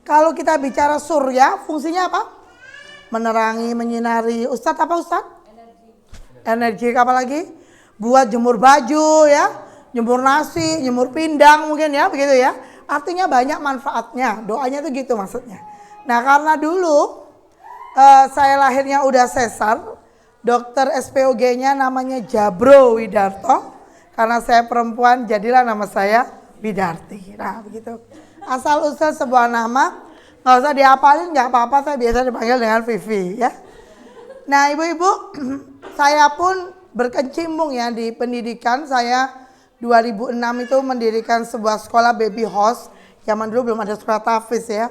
Kalau kita bicara surya, fungsinya apa? Menerangi, menyinari. Ustadz apa Ustadz? Energi apa lagi? Buat jemur baju ya, jemur nasi, jemur pindang mungkin ya, begitu ya. Artinya banyak manfaatnya. Doanya tuh gitu maksudnya. Nah, karena dulu saya lahirnya udah sesar, dokter SPOG-nya namanya Jabro Widarto. Karena saya perempuan, jadilah nama saya Widarti. Nah, begitu. Asal usul sebuah nama, nggak usah dihafalin, nggak apa-apa. Saya biasa dipanggil dengan Vivi ya. Nah, ibu-ibu, saya pun berkecimpung ya di pendidikan. Saya 2006 itu mendirikan sebuah sekolah baby house. Zaman dulu belum ada sekolah tahfiz ya.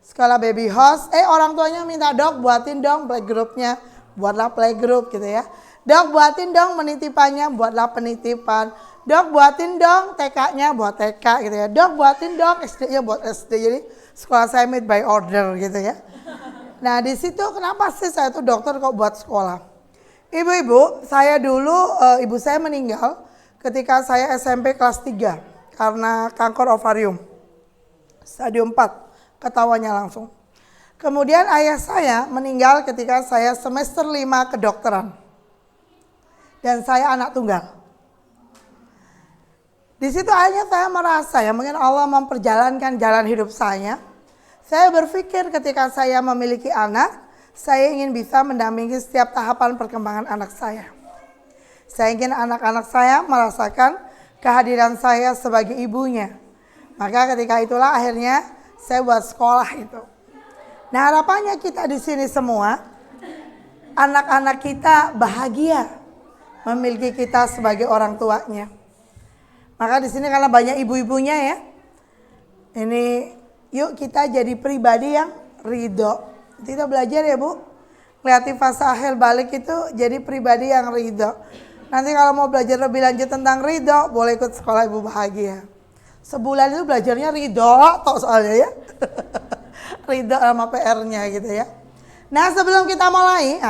Sekolah baby house. Orang tuanya minta, dok buatin dong playgroupnya. Buatlah playgroup gitu ya. Dok buatin dong penitipannya, buatlah penitipan. Dok buatin dong TK-nya, buat TK gitu ya. Dok buatin dong SD-nya, buat SD. Jadi sekolah saya made by order gitu ya. Nah di situ kenapa sih saya tuh dokter kok buat sekolah? Ibu-ibu, saya dulu ibu saya meninggal ketika saya SMP kelas 3 karena kanker ovarium. Stadium 4, ketawanya langsung. Kemudian ayah saya meninggal ketika saya semester 5 kedokteran. Dan saya anak tunggal. Di situ akhirnya saya merasa ya mungkin Allah memperjalankan jalan hidup saya. Saya berpikir ketika saya memiliki anak, saya ingin bisa mendampingi setiap tahapan perkembangan anak saya. Saya ingin anak-anak saya merasakan kehadiran saya sebagai ibunya. Maka ketika itulah akhirnya saya buat sekolah itu. Nah harapannya kita di sini semua, anak-anak kita bahagia memiliki kita sebagai orang tuanya. Maka di sini karena banyak ibu-ibunya ya, ini yuk kita jadi pribadi yang ridho. Kita belajar ya Bu, kreatif fasahel balik itu jadi pribadi yang ridho. Nanti kalau mau belajar lebih lanjut tentang ridho, boleh ikut sekolah Ibu Bahagia. Sebulan itu belajarnya ridho, toh soalnya ya. Ridho sama PR-nya gitu ya. Nah sebelum kita mulai,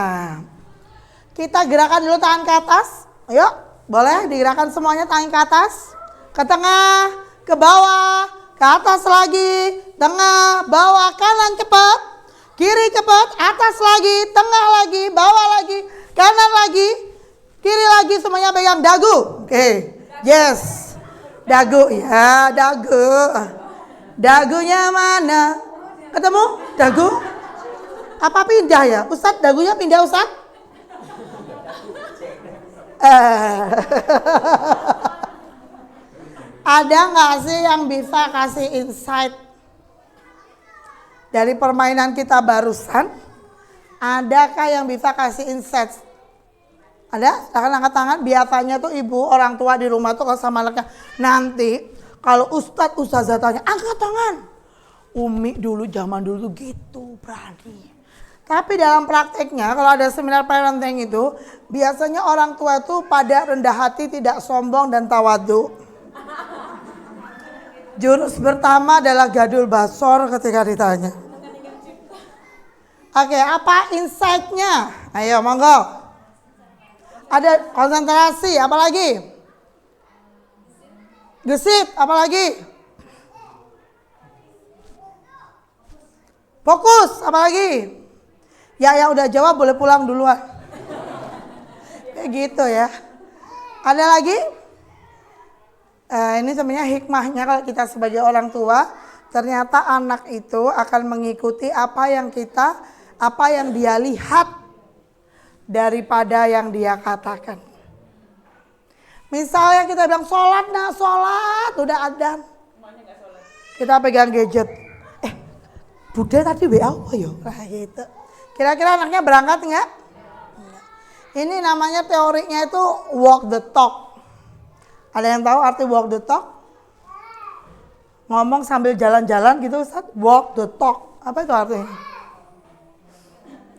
kita gerakan dulu tangan ke atas. Ayo, boleh digerakkan semuanya tangan ke atas. Ke tengah, ke bawah, ke atas lagi, tengah, bawah, kanan cepat, kiri cepat, atas lagi, tengah lagi, bawah lagi, kanan lagi, kiri lagi, semuanya pegang dagu. Oke, yes, dagu ya, dagu. Dagunya mana? Ketemu? Dagu? Apa pindah ya? Ustadz, dagunya pindah Ustadz? Ada nggak sih yang bisa kasih insight dari permainan kita barusan? Adakah yang bisa kasih insight? Ada? Silahkan angkat tangan. Biasanya tuh ibu orang tua di rumah tuh kalau sama anaknya, nanti kalau ustadz ustazah tanya, angkat tangan. Umi dulu zaman dulu tuh gitu berani. Tapi dalam prakteknya kalau ada seminar parenting itu, biasanya orang tua tuh pada rendah hati, tidak sombong dan tawadu. Jurus pertama adalah gadul basor ketika ditanya. Oke, apa insight-nya? Ayo, monggo. Ada konsentrasi, apa lagi? Gesit, apa lagi? Fokus, apa lagi? Ya yang udah jawab boleh pulang duluan. Kayak gitu ya. Ada lagi? Ini sebenarnya hikmahnya kalau kita sebagai orang tua, ternyata anak itu akan mengikuti apa yang dia lihat daripada yang dia katakan. Misalnya kita bilang sholat, udah adzan. Kita pegang gadget. Bude tadi WA apa ya? Nah gitu. Kira-kira anaknya berangkat enggak? Ini namanya teorinya itu walk the talk. Ada yang tahu arti walk the talk? Ngomong sambil jalan-jalan gitu Ustaz. Walk the talk. Apa itu artinya?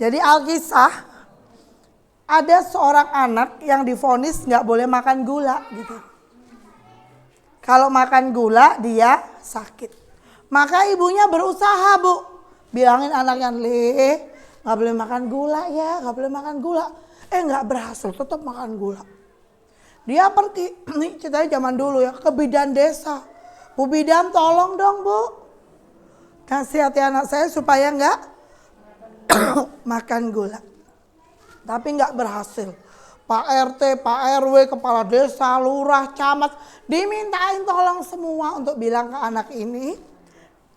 Jadi Alkisah, ada seorang anak yang divonis nggak boleh makan gula gitu. Kalau makan gula dia sakit. Maka ibunya berusaha Bu. Bilangin anaknya, nggak boleh makan gula ya, nggak boleh makan gula. Nggak berhasil, tetap makan gula. Dia pergi, nih ceritanya zaman dulu ya, ke bidan desa. Bu bidan tolong dong Bu. nasihati anak saya supaya nggak makan gula. Tapi nggak berhasil. Pak RT, Pak RW, kepala desa, lurah, camat dimintain tolong semua untuk bilang ke anak ini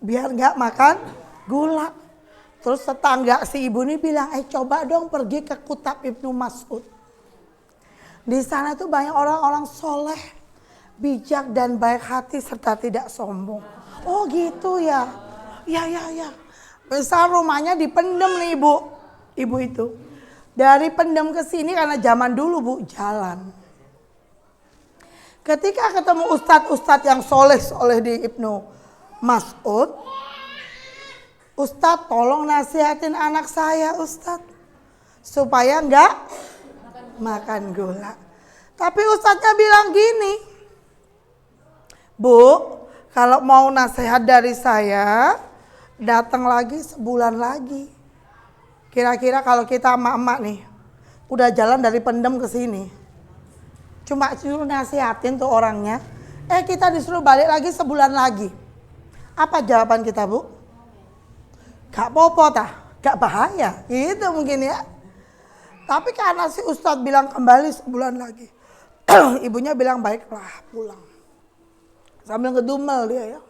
biar nggak makan gula. Terus tetangga si ibu ini bilang, coba dong pergi ke Kutab Ibnu Mas'ud. Di sana tuh banyak orang-orang soleh, bijak dan baik hati serta tidak sombong. Oh gitu ya. Ya. Besar rumahnya dipendem nih ibu itu. Dari pendem ke sini karena zaman dulu Bu jalan. Ketika ketemu ustadz yang soleh di Ibnu Mas'ud, Ustadz tolong nasihatin anak saya Ustadz supaya nggak makan gula. Tapi ustadznya bilang gini, Bu, kalau mau nasihat dari saya datang lagi sebulan lagi. Kira-kira kalau kita emak-emak nih udah jalan dari pendem ke sini, cuma suruh nasihatin tuh orangnya, kita disuruh balik lagi sebulan lagi. Apa jawaban kita Bu? Gak popo gak bahaya, gitu mungkin ya. Tapi karena si ustadz bilang kembali sebulan lagi, ibunya bilang baiklah pulang. Sambil ngedumel dia ya,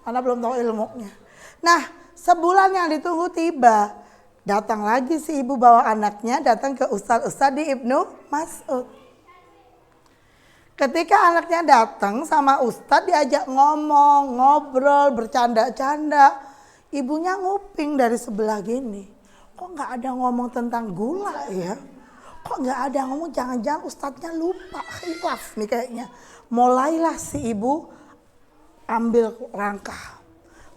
karena belum tahu ilmunya. Nah sebulan yang ditunggu tiba, datang lagi si ibu bawa anaknya datang ke ustadz di Ibnu Mas'ud. Ketika anaknya datang sama ustadz diajak ngomong, ngobrol, bercanda-canda. Ibunya nguping dari sebelah gini. Kok gak ada ngomong tentang gula ya? Kok gak ada ngomong, jangan-jangan ustadznya lupa, khilaf nih kayaknya. Mulailah si ibu ambil langkah.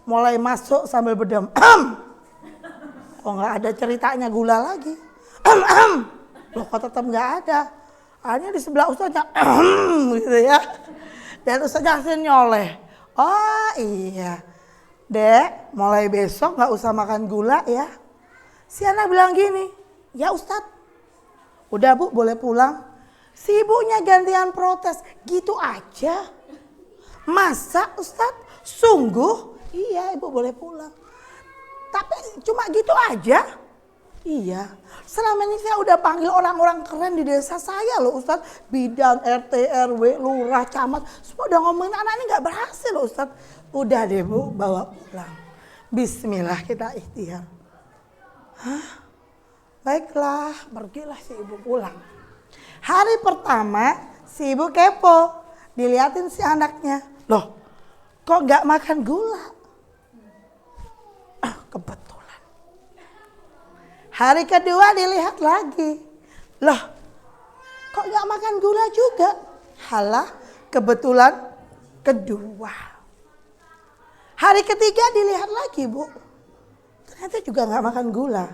Mulai masuk sambil berdiam. Kok gak ada ceritanya gula lagi? Loh kok tetap gak ada? Akhirnya di sebelah ustadznya gitu ya. Dan ustadznya hasil nyoleh. Oh iya. Dek, mulai besok gak usah makan gula ya. Si anak bilang gini, ya Ustadz, udah Bu boleh pulang. Si ibunya gantian protes, gitu aja. Masa Ustadz, sungguh? Iya ibu boleh pulang. Tapi cuma gitu aja? Iya, selama ini saya udah panggil orang-orang keren di desa saya loh Ustadz. Bidan, RT, RW, lurah, camat, semua udah ngomongin anak ini gak berhasil loh Ustadz. Udah deh Bu, bawa pulang. Bismillah kita ikhtiar. Hah? Baiklah, pergilah si ibu pulang. Hari pertama si ibu kepo, diliatin si anaknya. Loh, kok gak makan gula? Kebetulan. Hari kedua dilihat lagi. Loh, kok gak makan gula juga? Halah, kebetulan kedua. Hari ketiga dilihat lagi Bu. Ternyata juga gak makan gula.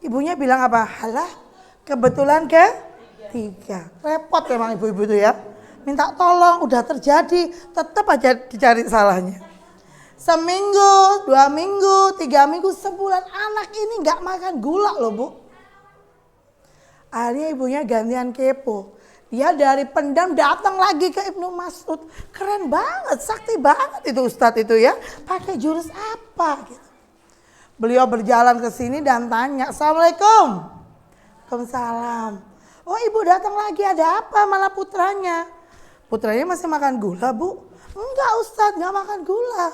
Ibunya bilang apa? Halah, kebetulan ketiga. Repot emang ibu-ibu itu ya. Minta tolong, udah terjadi, tetap aja dicari salahnya. Seminggu, 2 minggu, 3 minggu, sebulan anak ini gak makan gula loh Bu. Akhirnya ibunya gantian kepo. Dia dari pendam datang lagi ke Ibnu Mas'ud. Keren banget, sakti banget itu ustadz itu ya. Pakai jurus apa gitu. Beliau berjalan ke sini dan tanya, Assalamualaikum. Waalaikumsalam. Oh ibu datang lagi, ada apa malah putranya? Putranya masih makan gula Bu? Enggak ustadz, gak makan gula.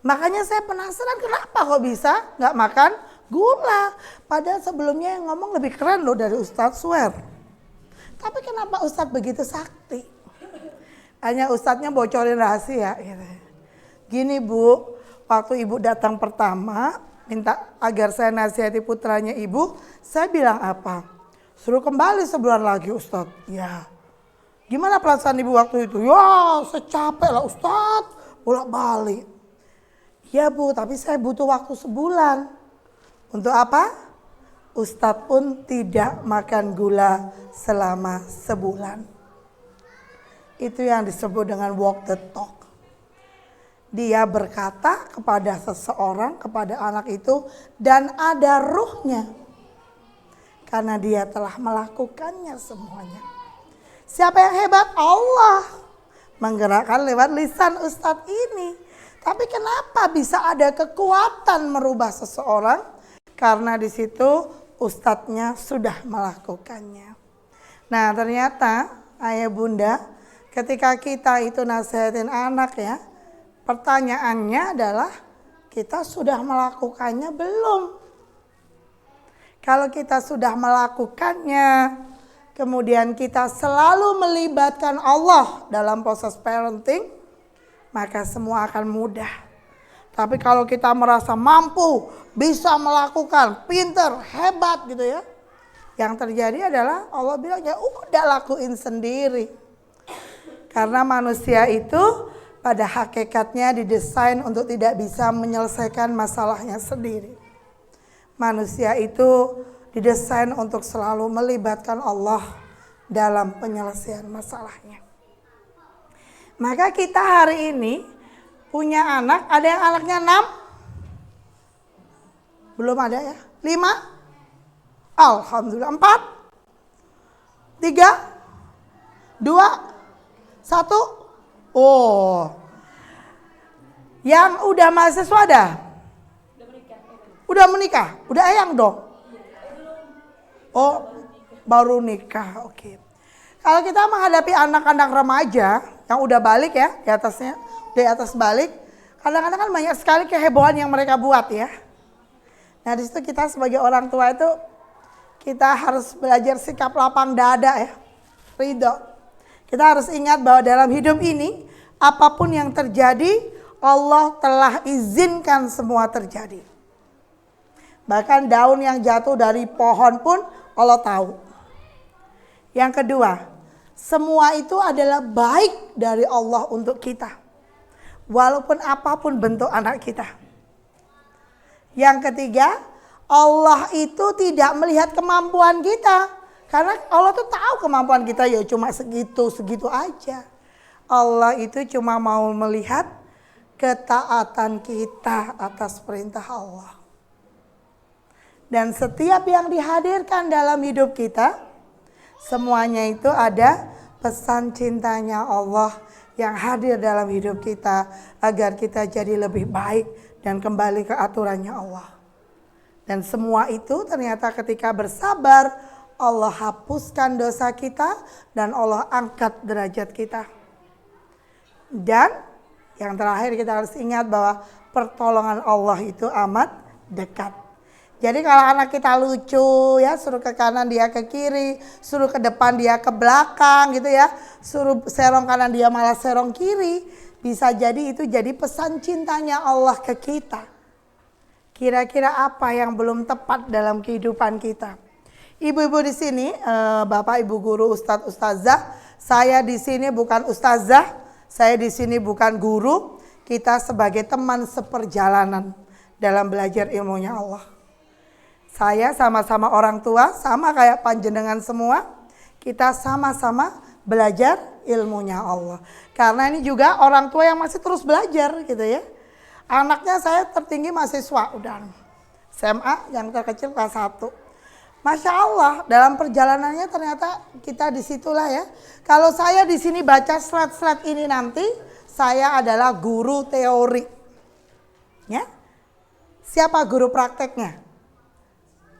Makanya saya penasaran kenapa kok bisa gak makan gula. Padahal sebelumnya yang ngomong lebih keren loh dari Ustadz Swer. Tapi kenapa Ustadz begitu sakti? Hanya Ustadznya bocorin rahasia. Gini Bu, waktu ibu datang pertama, minta agar saya nasihati putranya ibu, saya bilang apa? Suruh kembali sebulan lagi Ustadz. Ya, gimana perasaan ibu waktu itu? Ya, saya capek lah Ustadz, bolak-balik. Ya Bu, tapi saya butuh waktu sebulan. Untuk apa? Ustadz pun tidak makan gula selama sebulan. Itu yang disebut dengan walk the talk. Dia berkata kepada seseorang, kepada anak itu, dan ada ruhnya. Karena dia telah melakukannya semuanya. Siapa yang hebat? Allah. Menggerakkan lewat lisan Ustadz ini. Tapi kenapa bisa ada kekuatan merubah seseorang? Karena di situ ustadznya sudah melakukannya. Nah, ternyata ayah bunda, ketika kita itu nasihatin anak ya, pertanyaannya adalah kita sudah melakukannya belum? Kalau kita sudah melakukannya, kemudian kita selalu melibatkan Allah dalam proses parenting, maka semua akan mudah. Tapi kalau kita merasa mampu, bisa melakukan, pinter, hebat gitu ya, yang terjadi adalah Allah bilang ya udah lakuin sendiri. Karena manusia itu pada hakikatnya didesain untuk tidak bisa menyelesaikan masalahnya sendiri. Manusia itu didesain untuk selalu melibatkan Allah dalam penyelesaian masalahnya. Maka kita hari ini punya anak, ada yang anaknya 6? Belum ada ya? 5? Alhamdulillah. 4? 3? 2? 1? Oh. Yang udah mahasiswa ada? Udah menikah? Udah eyang dong? Oh, baru nikah. Oke. Kalau kita menghadapi anak-anak remaja yang udah balik ya, di atas balik, kadang-kadang kan banyak sekali kehebohan yang mereka buat ya. Nah, di situ kita sebagai orang tua itu kita harus belajar sikap lapang dada ya, ridho. Kita harus ingat bahwa dalam hidup ini apapun yang terjadi, Allah telah izinkan semua terjadi. Bahkan daun yang jatuh dari pohon pun Allah tahu. Yang kedua, semua itu adalah baik dari Allah untuk kita. Walaupun apapun bentuk anak kita. Yang ketiga, Allah itu tidak melihat kemampuan kita. Karena Allah tuh tahu kemampuan kita ya cuma segitu aja. Allah itu cuma mau melihat ketaatan kita atas perintah Allah. Dan setiap yang dihadirkan dalam hidup kita, semuanya itu ada pesan cintanya Allah yang hadir dalam hidup kita agar kita jadi lebih baik dan kembali ke aturannya Allah. Dan semua itu ternyata ketika bersabar, Allah hapuskan dosa kita dan Allah angkat derajat kita. Dan yang terakhir kita harus ingat bahwa pertolongan Allah itu amat dekat. Jadi kalau anak kita lucu ya, suruh ke kanan dia ke kiri, suruh ke depan dia ke belakang gitu ya, suruh serong kanan dia malah serong kiri, bisa jadi itu jadi pesan cintanya Allah ke kita. Kira-kira apa yang belum tepat dalam kehidupan kita? Ibu-ibu di sini, Bapak Ibu guru, Ustadz Ustazah, saya di sini bukan ustazah, saya di sini bukan guru, kita sebagai teman seperjalanan dalam belajar ilmunya Allah. Saya sama-sama orang tua, sama kayak panjenengan semua, kita sama-sama belajar ilmunya Allah. Karena ini juga orang tua yang masih terus belajar gitu ya. Anaknya saya tertinggi mahasiswa, udah SMA, yang terkecil kelas 1. Masya Allah, dalam perjalanannya ternyata kita disitulah ya. Kalau saya di sini baca slide-slide ini nanti, saya adalah guru teori. Ya, siapa guru prakteknya?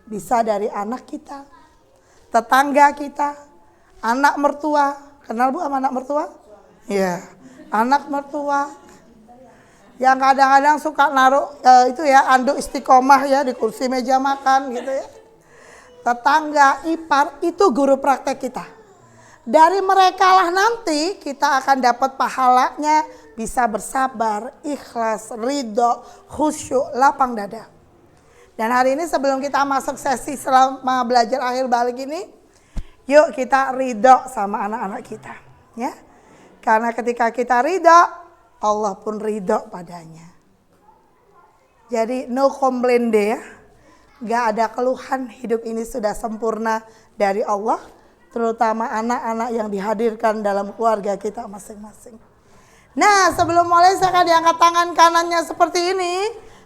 Bisa dari anak kita, tetangga kita, anak mertua. Kenal Bu sama anak mertua? Iya, anak mertua. Yang kadang-kadang suka naruh itu ya, anduk istiqomah ya di kursi meja makan gitu ya. Tetangga, ipar, itu guru praktek kita. Dari mereka lah nanti kita akan dapat pahalanya, bisa bersabar, ikhlas, ridho, khusyuk, lapang dada. Dan hari ini sebelum kita masuk sesi selama belajar akhir balik ini, yuk kita ridho sama anak-anak kita. Ya, karena ketika kita ridho, Allah pun ridho padanya. Jadi no complain deh ya. Gak ada keluhan, hidup ini sudah sempurna dari Allah. Terutama anak-anak yang dihadirkan dalam keluarga kita masing-masing. Nah, sebelum mulai saya akan diangkat tangan kanannya seperti ini.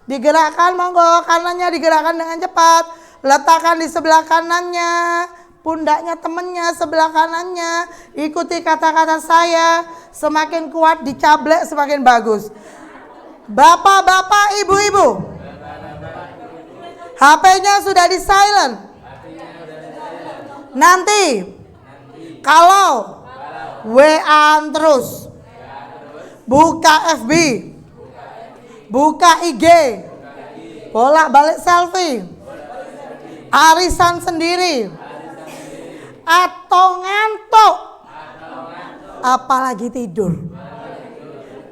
Digerakkan, monggo, kanannya digerakkan dengan cepat. Letakkan di sebelah kanannya, pundaknya temennya sebelah kanannya. Ikuti kata-kata saya, semakin kuat dicablek semakin bagus. Bapak-bapak, ibu-ibu, HP-nya sudah di silent. Nanti kalau WA terus, buka FB, buka IG, bolak-balik selfie, arisan sendiri, atau ngantuk, apalagi tidur,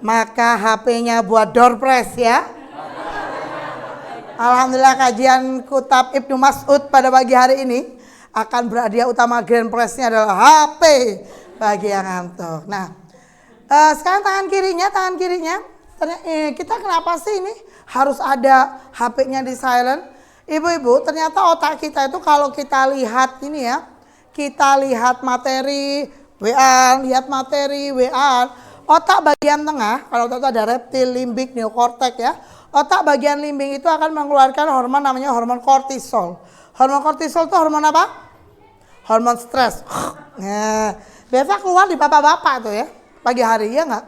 maka HP-nya buat door prize ya. Alhamdulillah kajian Kutab Ibnu Mas'ud pada pagi hari ini akan berhadiah utama grand prize-nya adalah HP bagi yang ngantuk. Nah, sekarang tangan kirinya, kita kenapa sih ini harus ada HP-nya di silent? Ibu-ibu, ternyata otak kita itu kalau kita lihat ini ya, kita lihat materi WA, otak bagian tengah, kalau otak ada reptil, limbik, neokortek ya. Otak bagian limbing itu akan mengeluarkan hormon namanya hormon kortisol. Hormon kortisol itu hormon apa? Hormon stres. Nah, biasa keluar di bapak-bapak tuh ya, pagi hari ya nggak?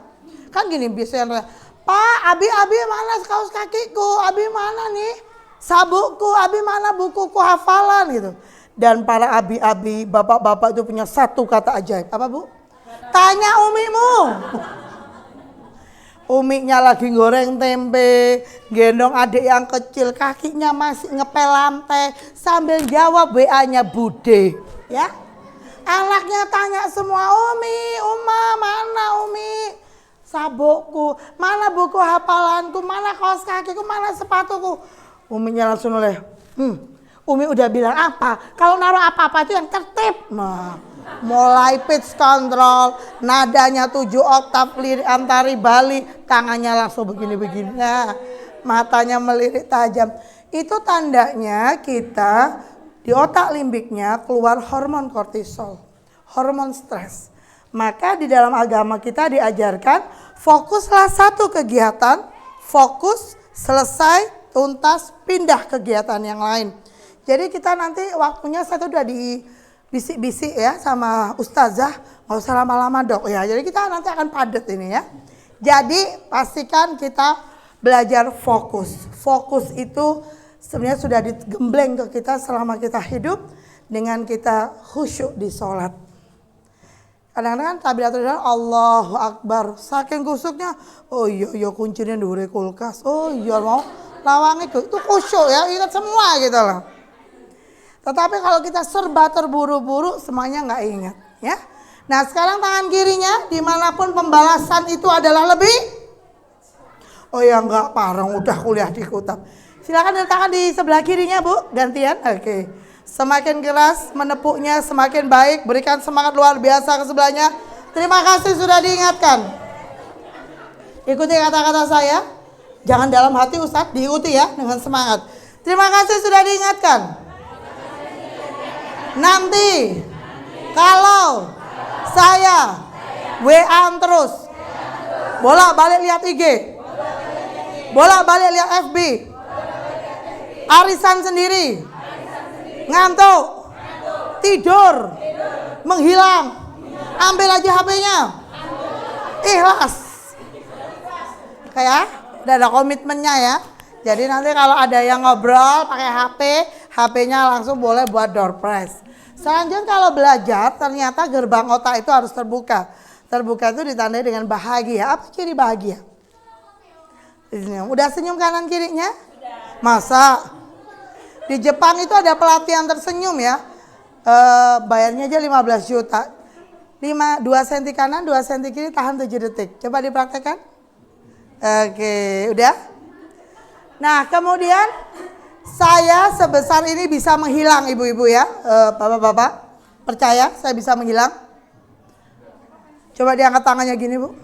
Kan gini biasanya, Pak, Abi mana kaos kakiku? Abi mana nih sabukku? Abi mana bukuku hafalan gitu. Dan para abi-abi, bapak-bapak itu punya satu kata ajaib. Apa Bu? Tanya umimu. Umiknya lagi goreng tempe, gendong adik yang kecil, kakinya masih ngepel lantai, sambil jawab WA-nya Bude, ya. Anaknya tanya semua, Uma, mana Umi? Sabukku, mana buku hafalanku, mana kaos kakiku, mana sepatuku? Uminya langsung oleh, Umi udah bilang apa? Kalau naruh apa-apa itu yang tertib. Nah, mulai pitch control, nadanya 7 oktav, lirik antari Bali, tangannya langsung begini-begini. Nah, matanya melirik tajam. Itu tandanya kita di otak limbiknya keluar hormon kortisol, hormon stres. Maka di dalam agama kita diajarkan fokuslah satu kegiatan, fokus, selesai, tuntas, pindah kegiatan yang lain. Jadi kita nanti waktunya saya udah di bisik-bisik ya sama ustazah, nggak usah lama-lama dok ya. Jadi kita nanti akan padat ini ya. Jadi pastikan kita belajar fokus. Fokus itu sebenarnya sudah digembleng ke kita selama kita hidup dengan kita khusyuk di sholat. Kadang-kadang takbiratul ihram Allahu Akbar, saking kusuknya, oh iya kuncinya dhuwure kulkas, oh iya mau lawangnya itu khusyuk ya, ingat semua gitu loh. Tetapi kalau kita serba terburu-buru semuanya nggak ingat ya. Nah sekarang tangan kirinya dimanapun pembalasan itu adalah lebih. Oh ya nggak parang udah kuliah di Kutab. Silakan letakkan di sebelah kirinya Bu, gantian. Oke. Semakin keras menepuknya semakin baik. Berikan semangat luar biasa ke sebelahnya. Terima kasih sudah diingatkan. Ikuti kata-kata saya. Jangan dalam hati Ustadz, diikuti ya dengan semangat. Terima kasih sudah diingatkan. Nanti kalau saya WA terus, bolak-balik lihat IG, bolak-balik lihat FB, arisan sendiri, ngantuk, tidur, menghilang, ambil aja HP-nya, ikhlas, kayak udah ada komitmennya ya. Jadi nanti kalau ada yang ngobrol pakai HP, HP-nya langsung boleh buat door prize. Selanjutnya kalau belajar ternyata gerbang otak itu harus terbuka. Terbuka itu ditandai dengan bahagia. Apa ciri bahagia? Udah senyum kanan kirinya? Masa? Di Jepang itu ada pelatihan tersenyum ya. Bayarnya aja 15 juta. 2 cm kanan, 2 cm kiri, tahan 7 detik. Coba dipraktekkan. Oke, udah? Nah, kemudian saya sebesar ini bisa menghilang ibu-ibu ya, bapak-bapak. Percaya saya bisa menghilang? Coba diangkat tangannya gini Bu.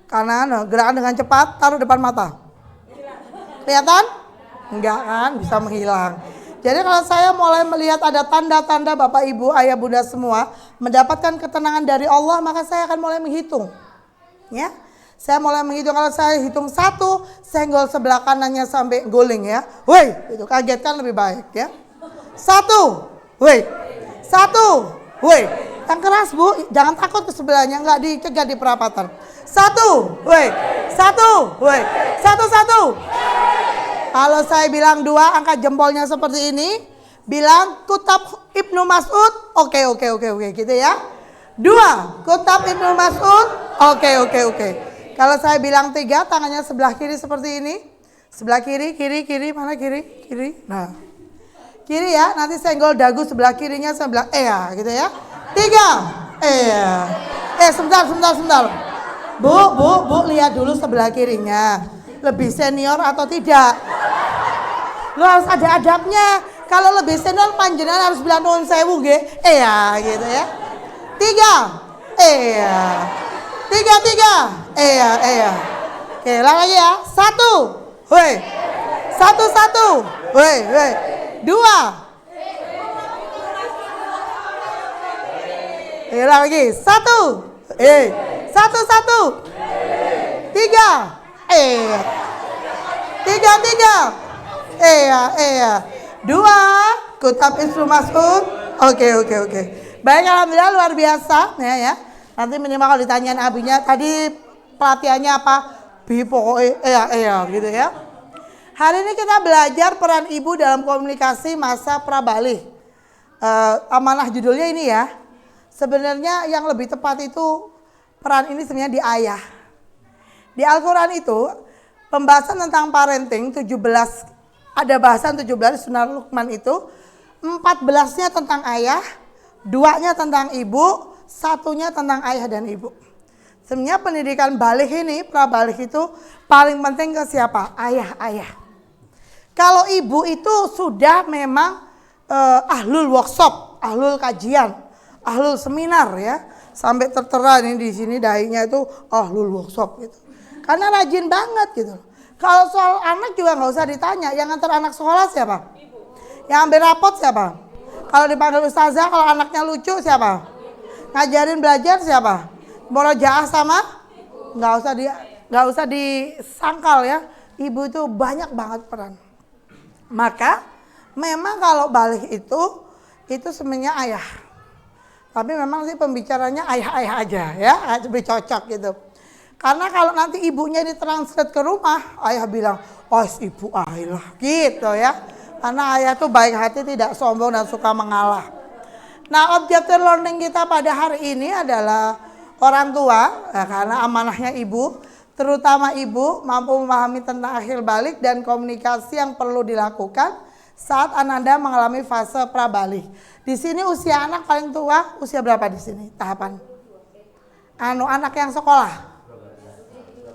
Kanan, gerakan dengan cepat, taruh depan mata. Kelihatan? Enggak kan, bisa menghilang. Jadi kalau saya mulai melihat ada tanda-tanda Bapak Ibu, Ayah Bunda semua mendapatkan ketenangan dari Allah, maka saya akan mulai menghitung. Ya. Saya mulai menghitung, kalau saya hitung 1, senggol sebelah kanannya sampai guling ya. Woi, itu kagetkan lebih baik ya. 1, woi. 1, woi. Yang keras Bu, jangan takut ke sebelahnya, enggak dicegah di perapatan. Satu, woi. Satu, woi. Satu. Kalau saya bilang 2, angkat jempolnya seperti ini. Bilang Kutab Ibnu Mas'ud. Oke, gitu ya. 2, Kutab Ibnu Mas'ud. Oke. Kalau saya bilang 3, tangannya sebelah kiri seperti ini. Sebelah kiri, mana kiri? Nah, kiri ya, nanti senggol dagu sebelah kirinya, saya bilang gitu ya. 3, sebentar. Bu, lihat dulu sebelah kirinya. Lebih senior atau tidak? Lu harus ada adabnya. Kalau lebih senior panjenengan harus bilang nuwun sewu nggih. Gitu ya. 3. Oke, ulang lagi ya. 1. Woi. 1. Woi. 2. Ulang lagi. 1. 1. 3. 2. Kutab Ibnu Mas'ud. Oke. Baik, alhamdulillah luar biasa ya. Nanti minimal kalau ditanyain abinya tadi pelatihannya apa? Pokoknya gitu ya. Hari ini kita belajar peran ibu dalam komunikasi masa prabalih. Amanah judulnya ini ya. Sebenarnya yang lebih tepat itu peran ini sebenarnya di ayah. Di Al-Quran itu pembahasan tentang parenting 17, ada bahasan 17 Sunnah Luqman itu 14-nya tentang ayah, 2-nya tentang ibu, 1-nya tentang ayah dan ibu. Sebenarnya pendidikan balik ini, prabalik itu paling penting ke siapa? Ayah. Kalau ibu itu sudah memang ahlul workshop, ahlul kajian, ahlul seminar ya. Sampai tertera ini di sini dahinya itu ahlul workshop gitu. Karena rajin banget gitu. Kalau soal anak juga nggak usah ditanya. Yang antar anak sekolah siapa? Ibu. Yang ambil rapot siapa? Kalau dipanggil ustazah, kalau anaknya lucu siapa? Ngajarin belajar siapa? Murojaah sama? Nggak usah disangkal ya. Ibu itu banyak banget peran. Maka memang kalau balik itu sebenarnya ayah. Tapi memang sih pembicaranya ayah aja ya, lebih cocok gitu. Karena kalau nanti ibunya ditranslate ke rumah, ayah bilang, ibu ayah lah gitu ya. Karena ayah tuh baik hati, tidak sombong dan suka mengalah. Nah, objektif learning kita pada hari ini adalah orang tua, karena amanahnya ibu, terutama ibu mampu memahami tentang akhir balik dan komunikasi yang perlu dilakukan saat Ananda mengalami fase prabalih. Di sini usia anak paling tua usia berapa di sini tahapan? Anak yang sekolah.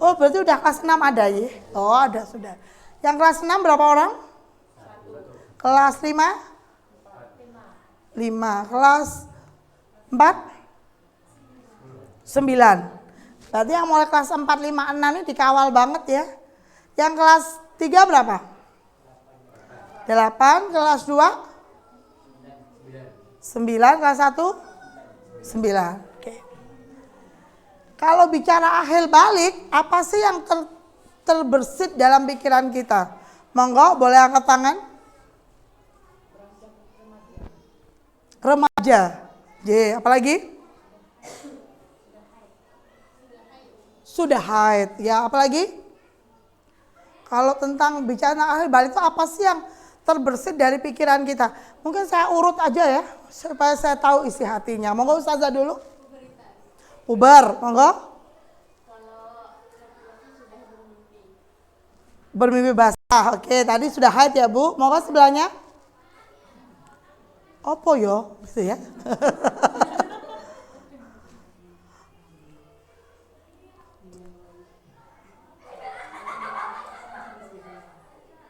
Oh, berarti udah kelas 6 ada ya? Oh, ada sudah. Yang kelas 6 berapa orang? Kelas 5? 5. Kelas 4? 9. Berarti yang mulai kelas 4, 5, 6 ini dikawal banget ya. Yang kelas 3 berapa? 8. Kelas 2? 9. Kelas 1? 9. Kalau bicara akhir balik, apa sih yang terbersit dalam pikiran kita? Monggo, boleh angkat tangan. Remaja. Apalagi? Sudah haid. Ya, apalagi? Kalau tentang bicara akhir balik itu apa sih yang terbersit dari pikiran kita? Mungkin saya urut aja ya, supaya saya tahu isi hatinya. Monggo Ustazah dulu. Ubar, monggo. Bermimpi basah. Oke, tadi sudah haid ya Bu. Monggo sebelahnya. Opo yo, gitu ya.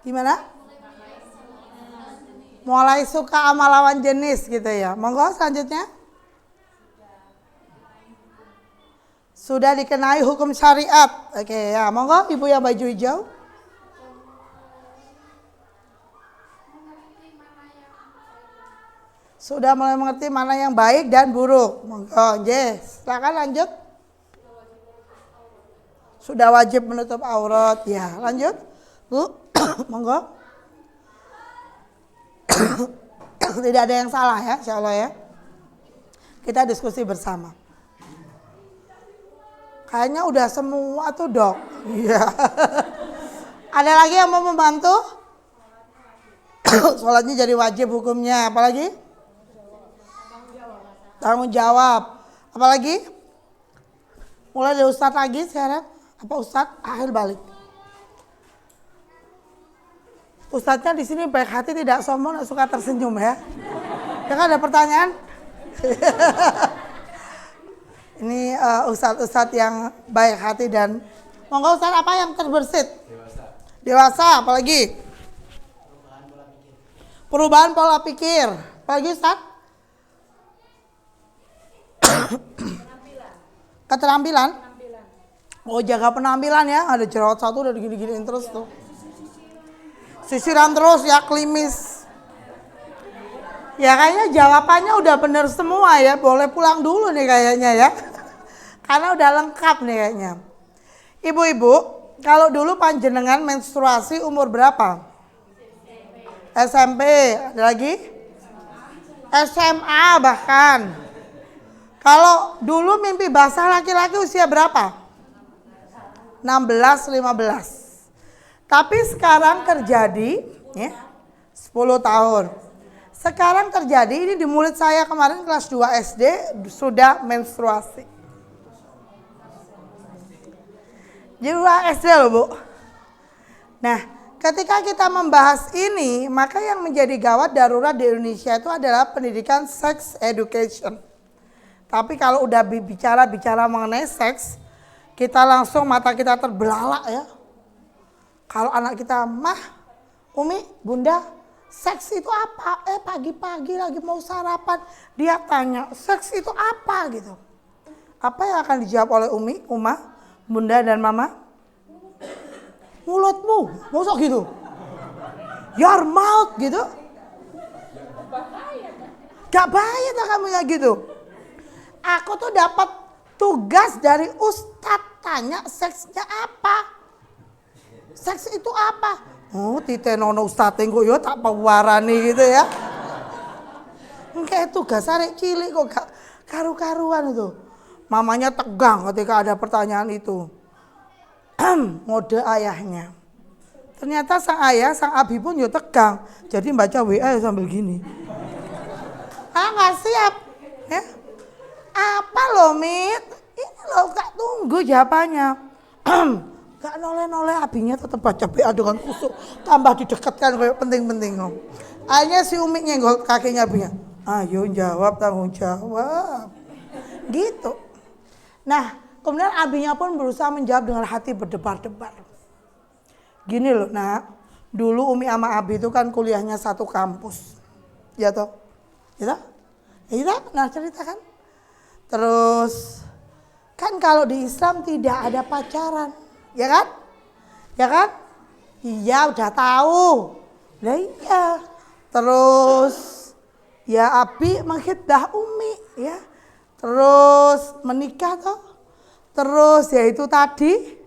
Gimana? Mulai suka sama lawan jenis gitu ya. Monggo selanjutnya. Sudah dikenai hukum syariat. Oke ya, monggo ibu yang baju hijau. Sudah mulai mengerti mana yang baik dan buruk. Monggo, silakan lanjut. Sudah wajib menutup aurat. Ya, lanjut. Bu, monggo. Tidak ada yang salah ya, insya Allah ya. Kita diskusi bersama. Kayaknya udah semua tuh dok. Iya. Ada lagi yang mau membantu? Sholatnya jadi wajib hukumnya. Apalagi? Tanggung jawab. Apalagi? Mulai dari Ustadz lagi sekarang. Apa Ustadz? Akhir balik. Ustadznya di sini baik hati, tidak sombong, suka tersenyum ya. Ya kan ada pertanyaan? Ini ustadz yang baik hati dan monggo Ustadz, apa yang terbersit? Dewasa, apalagi? Perubahan pola pikir. Apalagi Ustadz? Keterampilan. Oh, jaga penampilan ya. Ada jerawat satu udah gini-giniin terus tuh. Sisiran terus ya, klimis. Ya kayaknya jawabannya udah bener semua ya. Boleh pulang dulu nih kayaknya ya. Karena udah lengkap nih kayaknya. Ibu-ibu, kalau dulu panjenengan menstruasi umur berapa? SMP. Ada lagi? SMA bahkan. Kalau dulu mimpi basah laki-laki usia berapa? 16, 15. Tapi sekarang terjadi ya, 10 tahun. Sekarang terjadi, ini di murid saya kemarin kelas 2 SD sudah menstruasi. Di 2 SD loh Bu. Nah, ketika kita membahas ini, maka yang menjadi gawat darurat di Indonesia itu adalah pendidikan sex education. Tapi kalau udah bicara mengenai seks, kita langsung mata kita terbelalak ya. Kalau anak kita, Mah, Umi, Bunda, seks itu apa? Pagi-pagi lagi mau sarapan, dia tanya, seks itu apa gitu. Apa yang akan dijawab oleh Umi, Uma, Bunda, dan Mama? Mulutmu, masa gitu? Your mouth gitu? Gak bahaya tak kamu ya gitu? Aku tuh dapat tugas dari Ustadz, tanya seksnya apa? Seks itu apa? Oh, titenono Ustadz kok yo tak pewarani gitu ya. Kayak tugas arek cilik kok gak karu-karuan itu. Mamanya tegang ketika ada pertanyaan itu. Mode ayahnya. Ternyata sang ayah, sang abi pun yo tegang. Jadi baca WA sambil gini. Nggak siap. Ya. Apa loh, Mit? Ini loh, Kak, tunggu jawabannya. Gak noleh-noleh, abinya tetap baca WA dengan kusuk. Tambah didekatkan kayak penting-penting. Akhirnya si Umi nyenggol kakinya abinya. Ayo jawab, tanggung jawab. Gitu. Nah, kemudian abinya pun berusaha menjawab dengan hati berdebar-debar. Gini loh nak, dulu Umi sama Abi itu kan kuliahnya satu kampus. Ya toh? Ya toh? Ya, nah cerita kan. Terus, kan kalau di Islam tidak ada pacaran. Ya kan? Ya kan? Iya udah tahu. Lah iya. Terus ya Abi menghitbah Umi ya. Terus menikah toh. Terus ya itu tadi.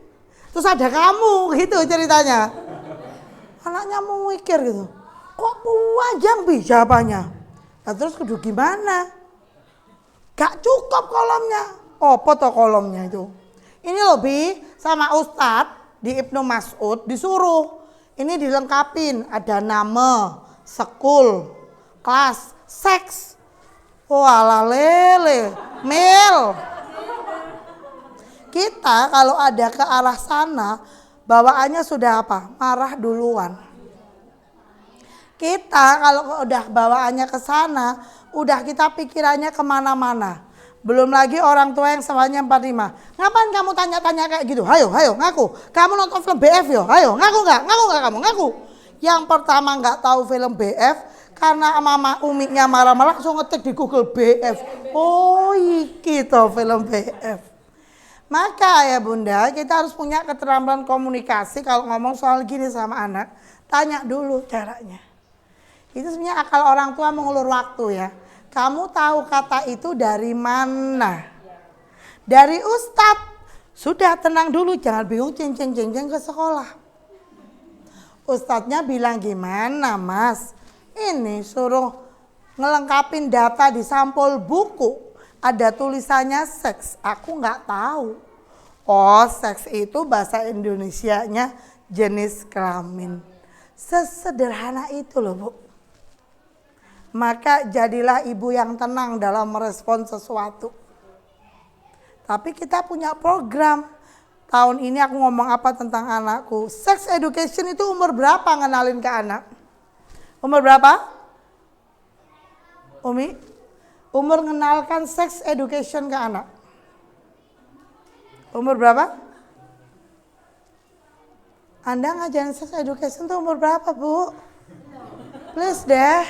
Terus ada kamu gitu ceritanya. Anaknya mau mikir gitu. Kok panjang bi jawabannya? Nah terus kudu gimana? Gak cukup kolomnya. Apa toh kolomnya itu? Ini loh Bi, sama Ustadz di Ibnu Mas'ud disuruh. Ini dilengkapin, ada nama, sekul, kelas, seks. Walah lele, mil. Kita kalau ada ke arah sana, bawaannya sudah apa? Marah duluan. Kita kalau udah bawaannya ke sana, udah kita pikirannya kemana-mana. Belum lagi orang tua yang semuanya 45. Ngapain kamu tanya-tanya kayak gitu? Hayo, ngaku. Kamu nonton film BF yo? Hayo, ngaku nggak kamu? Ngaku. Yang pertama nggak tahu film BF karena mama Uminya marah-marah langsung ngetik di Google BF. Oh, iki toh film BF. Maka ya Bunda, kita harus punya keterampilan komunikasi kalau ngomong soal gini sama anak. Tanya dulu caranya. Itu sebenarnya akal orang tua mengulur waktu ya. Kamu tahu kata itu dari mana? Dari Ustadz. Sudah tenang dulu, jangan bingung ceng-ceng ke sekolah. Ustadznya bilang gimana Mas? Ini suruh ngelengkapin data di sampul buku. Ada tulisannya seks, aku nggak tahu. Oh, seks itu bahasa Indonesianya jenis kelamin. Sesederhana itu loh, Bu. Maka jadilah ibu yang tenang dalam merespon sesuatu. Tapi kita punya program. Tahun ini aku ngomong apa tentang anakku. Sex education itu umur berapa ngenalin ke anak? Umur berapa? Umi? Umur mengenalkan sex education ke anak. Umur berapa? Anda ngajarin sex education tuh umur berapa, Bu? Please deh.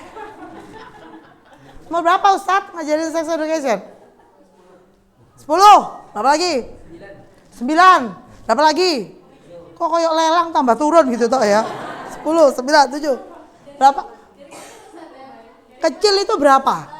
Umur berapa Ustadz ngajarin sex education? 10. Berapa lagi? 9. Berapa lagi? Kok koyok lelang tambah turun gitu toh ya? 10, 9, 7. Berapa? Kecil itu berapa?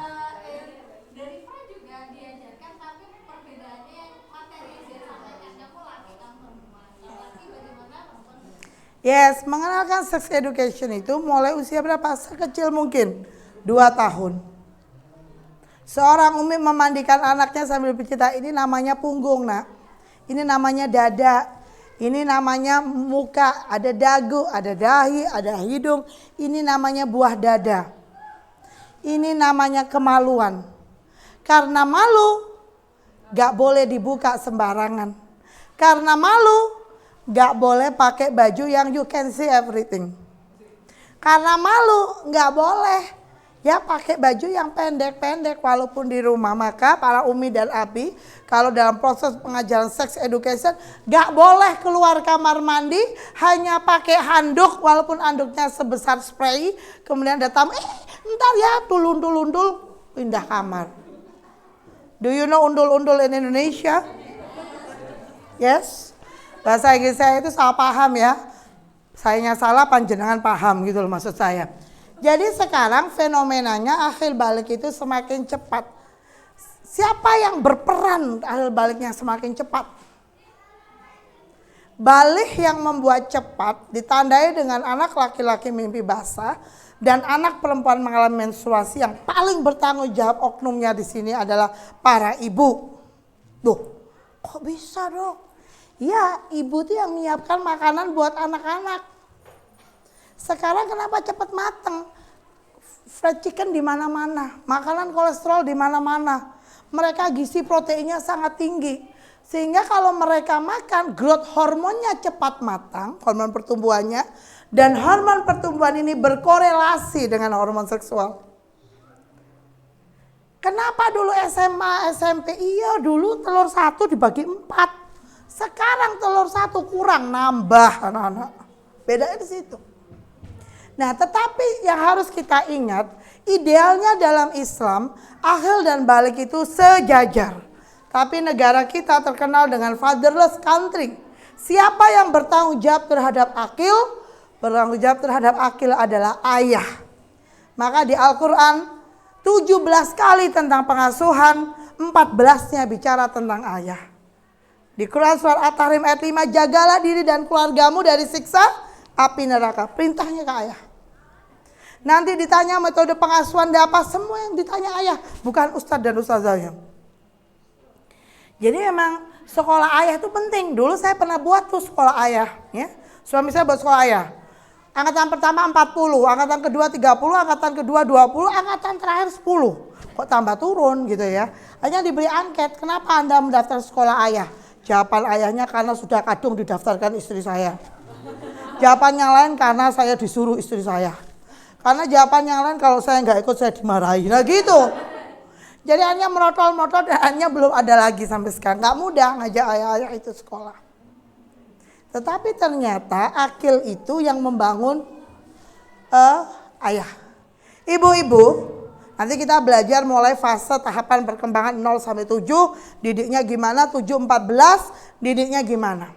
Yes, mengenalkan sex education itu mulai usia berapa? Sekecil mungkin, 2 tahun. Seorang umi memandikan anaknya sambil bercerita, ini namanya punggung nak, ini namanya dada, ini namanya muka, ada dagu, ada dahi, ada hidung, ini namanya buah dada. Ini namanya kemaluan. Karena malu, gak boleh dibuka sembarangan. Karena malu, gak boleh pakai baju yang you can see everything. Karena malu, gak boleh ya pakai baju yang pendek-pendek walaupun di rumah. Maka para umi dan abi, kalau dalam proses pengajaran sex education, gak boleh keluar kamar mandi hanya pakai handuk walaupun handuknya sebesar spray. Kemudian datang, ntar ya tulundul-undul pindah kamar. Do you know undul-undul in Indonesia? Yes. Bahasa Inggris saya itu salah paham ya. Sayanya salah, panjenengan paham gitu loh maksud saya. Jadi sekarang fenomenanya akhir balik itu semakin cepat. Siapa yang berperan akhir baliknya semakin cepat? Balik yang membuat cepat ditandai dengan anak laki-laki mimpi basah dan anak perempuan mengalami menstruasi. Yang paling bertanggung jawab oknumnya di sini adalah para ibu. Duh, kok bisa dong? Ya, ibu tuh yang menyiapkan makanan buat anak-anak. Sekarang kenapa cepat mateng? Fried chicken di mana-mana, makanan kolesterol di mana-mana. Mereka gizi proteinnya sangat tinggi. Sehingga kalau mereka makan, growth hormonnya cepat matang, hormon pertumbuhannya. Dan hormon pertumbuhan ini berkorelasi dengan hormon seksual. Kenapa dulu SMA, SMP? Iya, dulu telur 1 dibagi 4. Sekarang telur 1 kurang, nambah anak-anak. Bedanya di situ. Nah, tetapi yang harus kita ingat, idealnya dalam Islam, akhil dan balik itu sejajar. Tapi negara kita terkenal dengan fatherless country. Siapa yang bertanggung jawab terhadap akil? Bertanggung jawab terhadap akil adalah ayah. Maka di Al-Quran 17 kali tentang pengasuhan, 14-nya bicara tentang ayah. Di Quran surat At-Tahrim ayat 5, jagalah diri dan keluargamu dari siksa api neraka. Perintahnya ke ayah. Nanti ditanya metode pengasuhan dan apa, semua yang ditanya ayah, bukan ustadz dan ustazahnya. Jadi memang sekolah ayah itu penting. Dulu saya pernah buat tuh sekolah ayah, ya. Suami saya buat sekolah ayah. Angkatan pertama 40, angkatan kedua 30, angkatan kedua 20, angkatan terakhir 10. Kok tambah turun gitu ya. Hanya diberi angket, kenapa Anda mendaftar sekolah ayah? Jawaban ayahnya karena sudah kadung didaftarkan istri saya. Jawaban yang lain karena saya disuruh istri saya. Karena jawaban yang lain kalau saya nggak ikut saya dimarahi. Nah gitu. Jadi hanya merotol-merotol dan hanya belum ada lagi sampai sekarang. Nggak mudah ngajak ayah-ayah itu sekolah. Tetapi ternyata akil itu yang membangun ayah. Ibu-ibu, nanti kita belajar mulai fase tahapan perkembangan 0 sampai 7. Didiknya gimana, 7-14, didiknya gimana.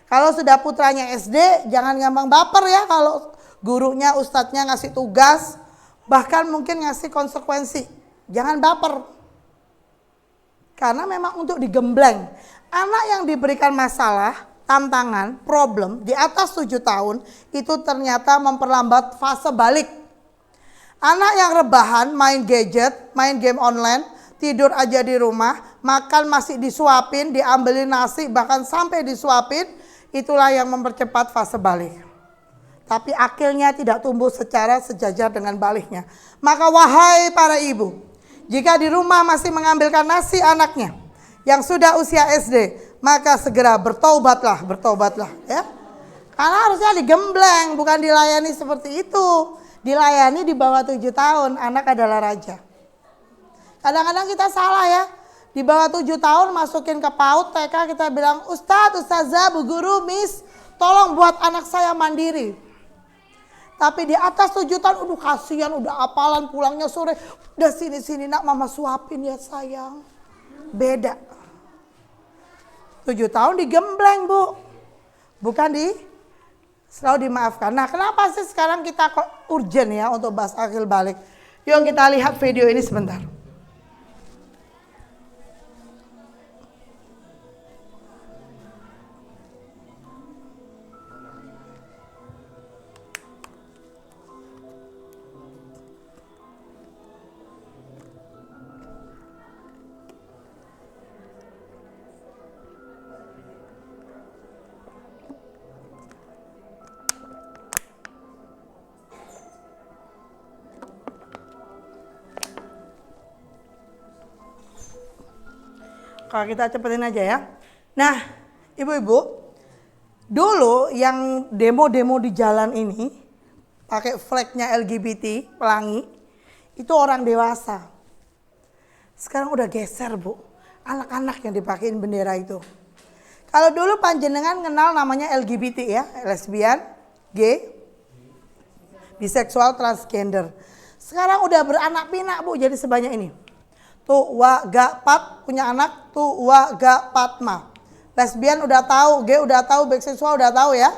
Kalau sudah putranya SD, jangan gampang baper ya kalau gurunya, ustadznya ngasih tugas, bahkan mungkin ngasih konsekuensi. Jangan baper. Karena memang untuk digembleng. Anak yang diberikan masalah, tantangan, problem di atas 7 tahun, itu ternyata memperlambat fase balik. Anak yang rebahan, main gadget, main game online, tidur aja di rumah, makan masih disuapin, diambilin nasi, bahkan sampai disuapin, itulah yang mempercepat fase balik. Tapi akilnya tidak tumbuh secara sejajar dengan baliknya. Maka wahai para ibu, jika di rumah masih mengambilkan nasi anaknya yang sudah usia SD, maka segera bertobatlah ya. Karena harusnya digembleng, bukan dilayani seperti itu. Dilayani di bawah 7 tahun, anak adalah raja. Kadang-kadang kita salah ya. Di bawah 7 tahun masukin ke PAUD TK, kita bilang, Ustadz, Ustazah, Bu Guru, Miss, tolong buat anak saya mandiri. Tapi di atas 7 tahun, udah kasihan, udah apalan, pulangnya sore, udah sini nak mama suapin ya sayang. Beda. 7 tahun digembleng Bu, bukan selalu dimaafkan. Nah kenapa sih sekarang kita kok urgent ya untuk bahas akil balik? Yuk kita lihat video ini sebentar. Kalau kita cepetin aja ya. Nah, ibu-ibu, dulu yang demo-demo di jalan ini pakai flagnya LGBT, pelangi, itu orang dewasa. Sekarang udah geser Bu, anak-anak yang dipakein bendera itu. Kalau dulu panjenengan kenal namanya LGBT ya, lesbian, gay, biseksual, transgender. Sekarang udah beranak pinak Bu, jadi sebanyak ini. Tuh wa ga pat punya anak, tuh wa ga patma. Lesbian udah tahu, gay udah tahu, biseksual udah tahu ya.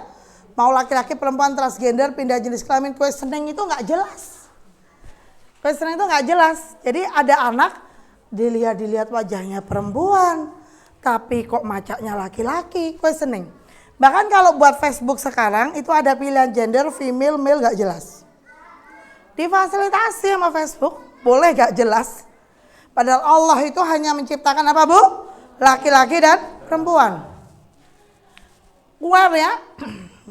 Mau laki-laki, perempuan, transgender, pindah jenis kelamin, questioning itu nggak jelas. Questioning itu nggak jelas. Jadi ada anak dilihat wajahnya perempuan, tapi kok macaknya laki-laki, questioning. Bahkan kalau buat Facebook sekarang itu ada pilihan gender female, male nggak jelas. Difasilitasi sama Facebook, boleh nggak jelas. Padahal Allah itu hanya menciptakan apa Bu? Laki-laki dan perempuan. Aware ya.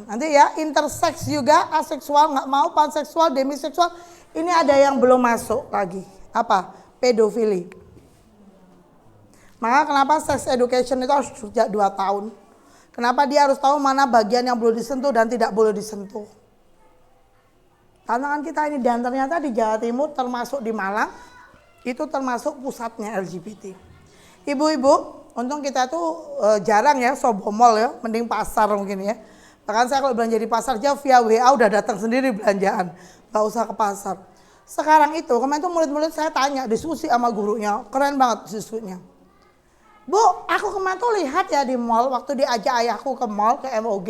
Nanti ya intersex juga, aseksual nggak mau, panseksual, demiseksual. Ini ada yang belum masuk lagi. Apa? Pedofili. Maka kenapa sex education itu harus sejak 2 tahun. Kenapa dia harus tahu mana bagian yang boleh disentuh dan tidak boleh disentuh. Tantangan kita ini dan ternyata di Jawa Timur termasuk di Malang. Itu termasuk pusatnya LGBT. Ibu-ibu, untung kita tuh jarang ya sobomol ya, mending pasar mungkin ya. Bahkan saya kalau belanja di pasar aja via WA udah datang sendiri belanjaan, gak usah ke pasar. Sekarang itu, kemarin tuh murid-murid saya tanya, diskusi sama gurunya, keren banget diskusinya. Bu, aku kemarin tuh lihat ya di mall, waktu diajak ayahku ke mall, ke MOG,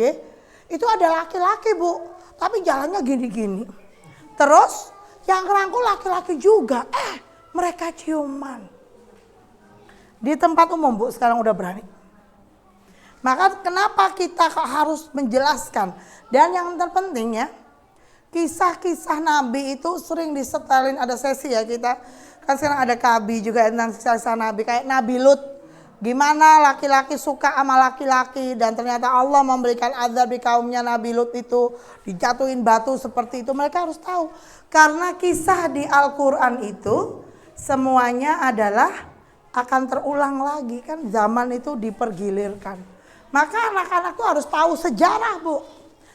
itu ada laki-laki Bu, tapi jalannya gini-gini. Terus yang ngerangkul laki-laki juga, mereka ciuman. Di tempat umum Bu, sekarang udah berani. Maka kenapa kita harus menjelaskan? Dan yang terpenting ya, kisah-kisah Nabi itu sering disetelin, ada sesi ya kita. Kan sekarang ada KB juga tentang kisah Nabi, kayak Nabi Lut. Gimana laki-laki suka sama laki-laki dan ternyata Allah memberikan azab di kaumnya Nabi Lut itu, dijatuhin batu seperti itu. Mereka harus tahu. Karena kisah di Al-Quran itu semuanya adalah akan terulang lagi kan, zaman itu dipergilirkan. Maka anak-anak tuh harus tahu sejarah Bu,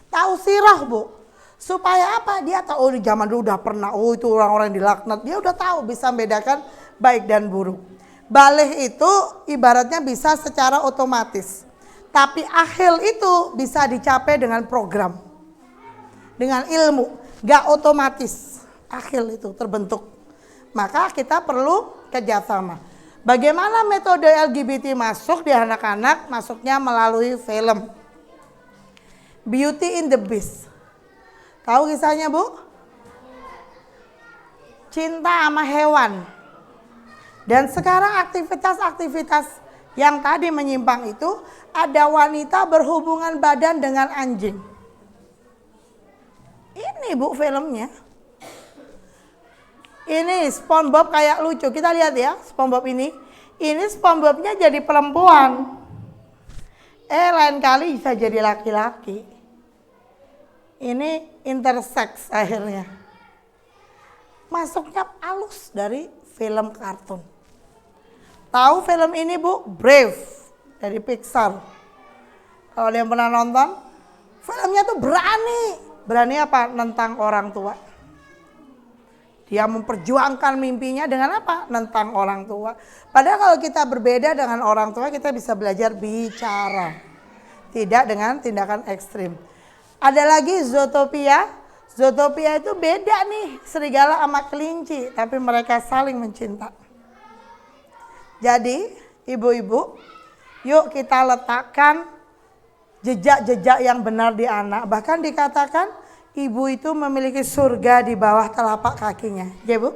tahu sirah Bu. Supaya apa? Dia tahu, oh di zaman dulu udah pernah, oh itu orang-orang dilaknat. Dia udah tahu, bisa membedakan baik dan buruk. Balik itu ibaratnya bisa secara otomatis. Tapi akhil itu bisa dicapai dengan program. Dengan ilmu, gak otomatis. Akhil itu terbentuk. Maka kita perlu kerjasama. Bagaimana metode LGBT masuk di anak-anak? Masuknya melalui film. Beauty in the Beast. Tahu kisahnya Bu? Cinta sama hewan. Dan sekarang aktivitas-aktivitas yang tadi menyimpang itu, ada wanita berhubungan badan dengan anjing. Ini Bu filmnya. Ini SpongeBob kayak lucu. Kita lihat ya SpongeBob ini. Ini SpongeBob-nya jadi perempuan. Lain kali bisa jadi laki-laki. Ini intersex akhirnya. Masuknya halus dari film kartun. Tahu film ini Bu? Brave dari Pixar. Kalau ada yang pernah nonton, filmnya tuh berani. Berani apa? Nentang orang tua. Dia memperjuangkan mimpinya dengan apa? Nentang orang tua. Padahal kalau kita berbeda dengan orang tua, kita bisa belajar bicara. Tidak dengan tindakan ekstrim. Ada lagi Zootopia. Zootopia itu beda nih, serigala sama kelinci. Tapi mereka saling mencinta. Jadi, ibu-ibu, yuk kita letakkan jejak-jejak yang benar di anak. Bahkan dikatakan, ibu itu memiliki surga di bawah telapak kakinya. Ya Bu?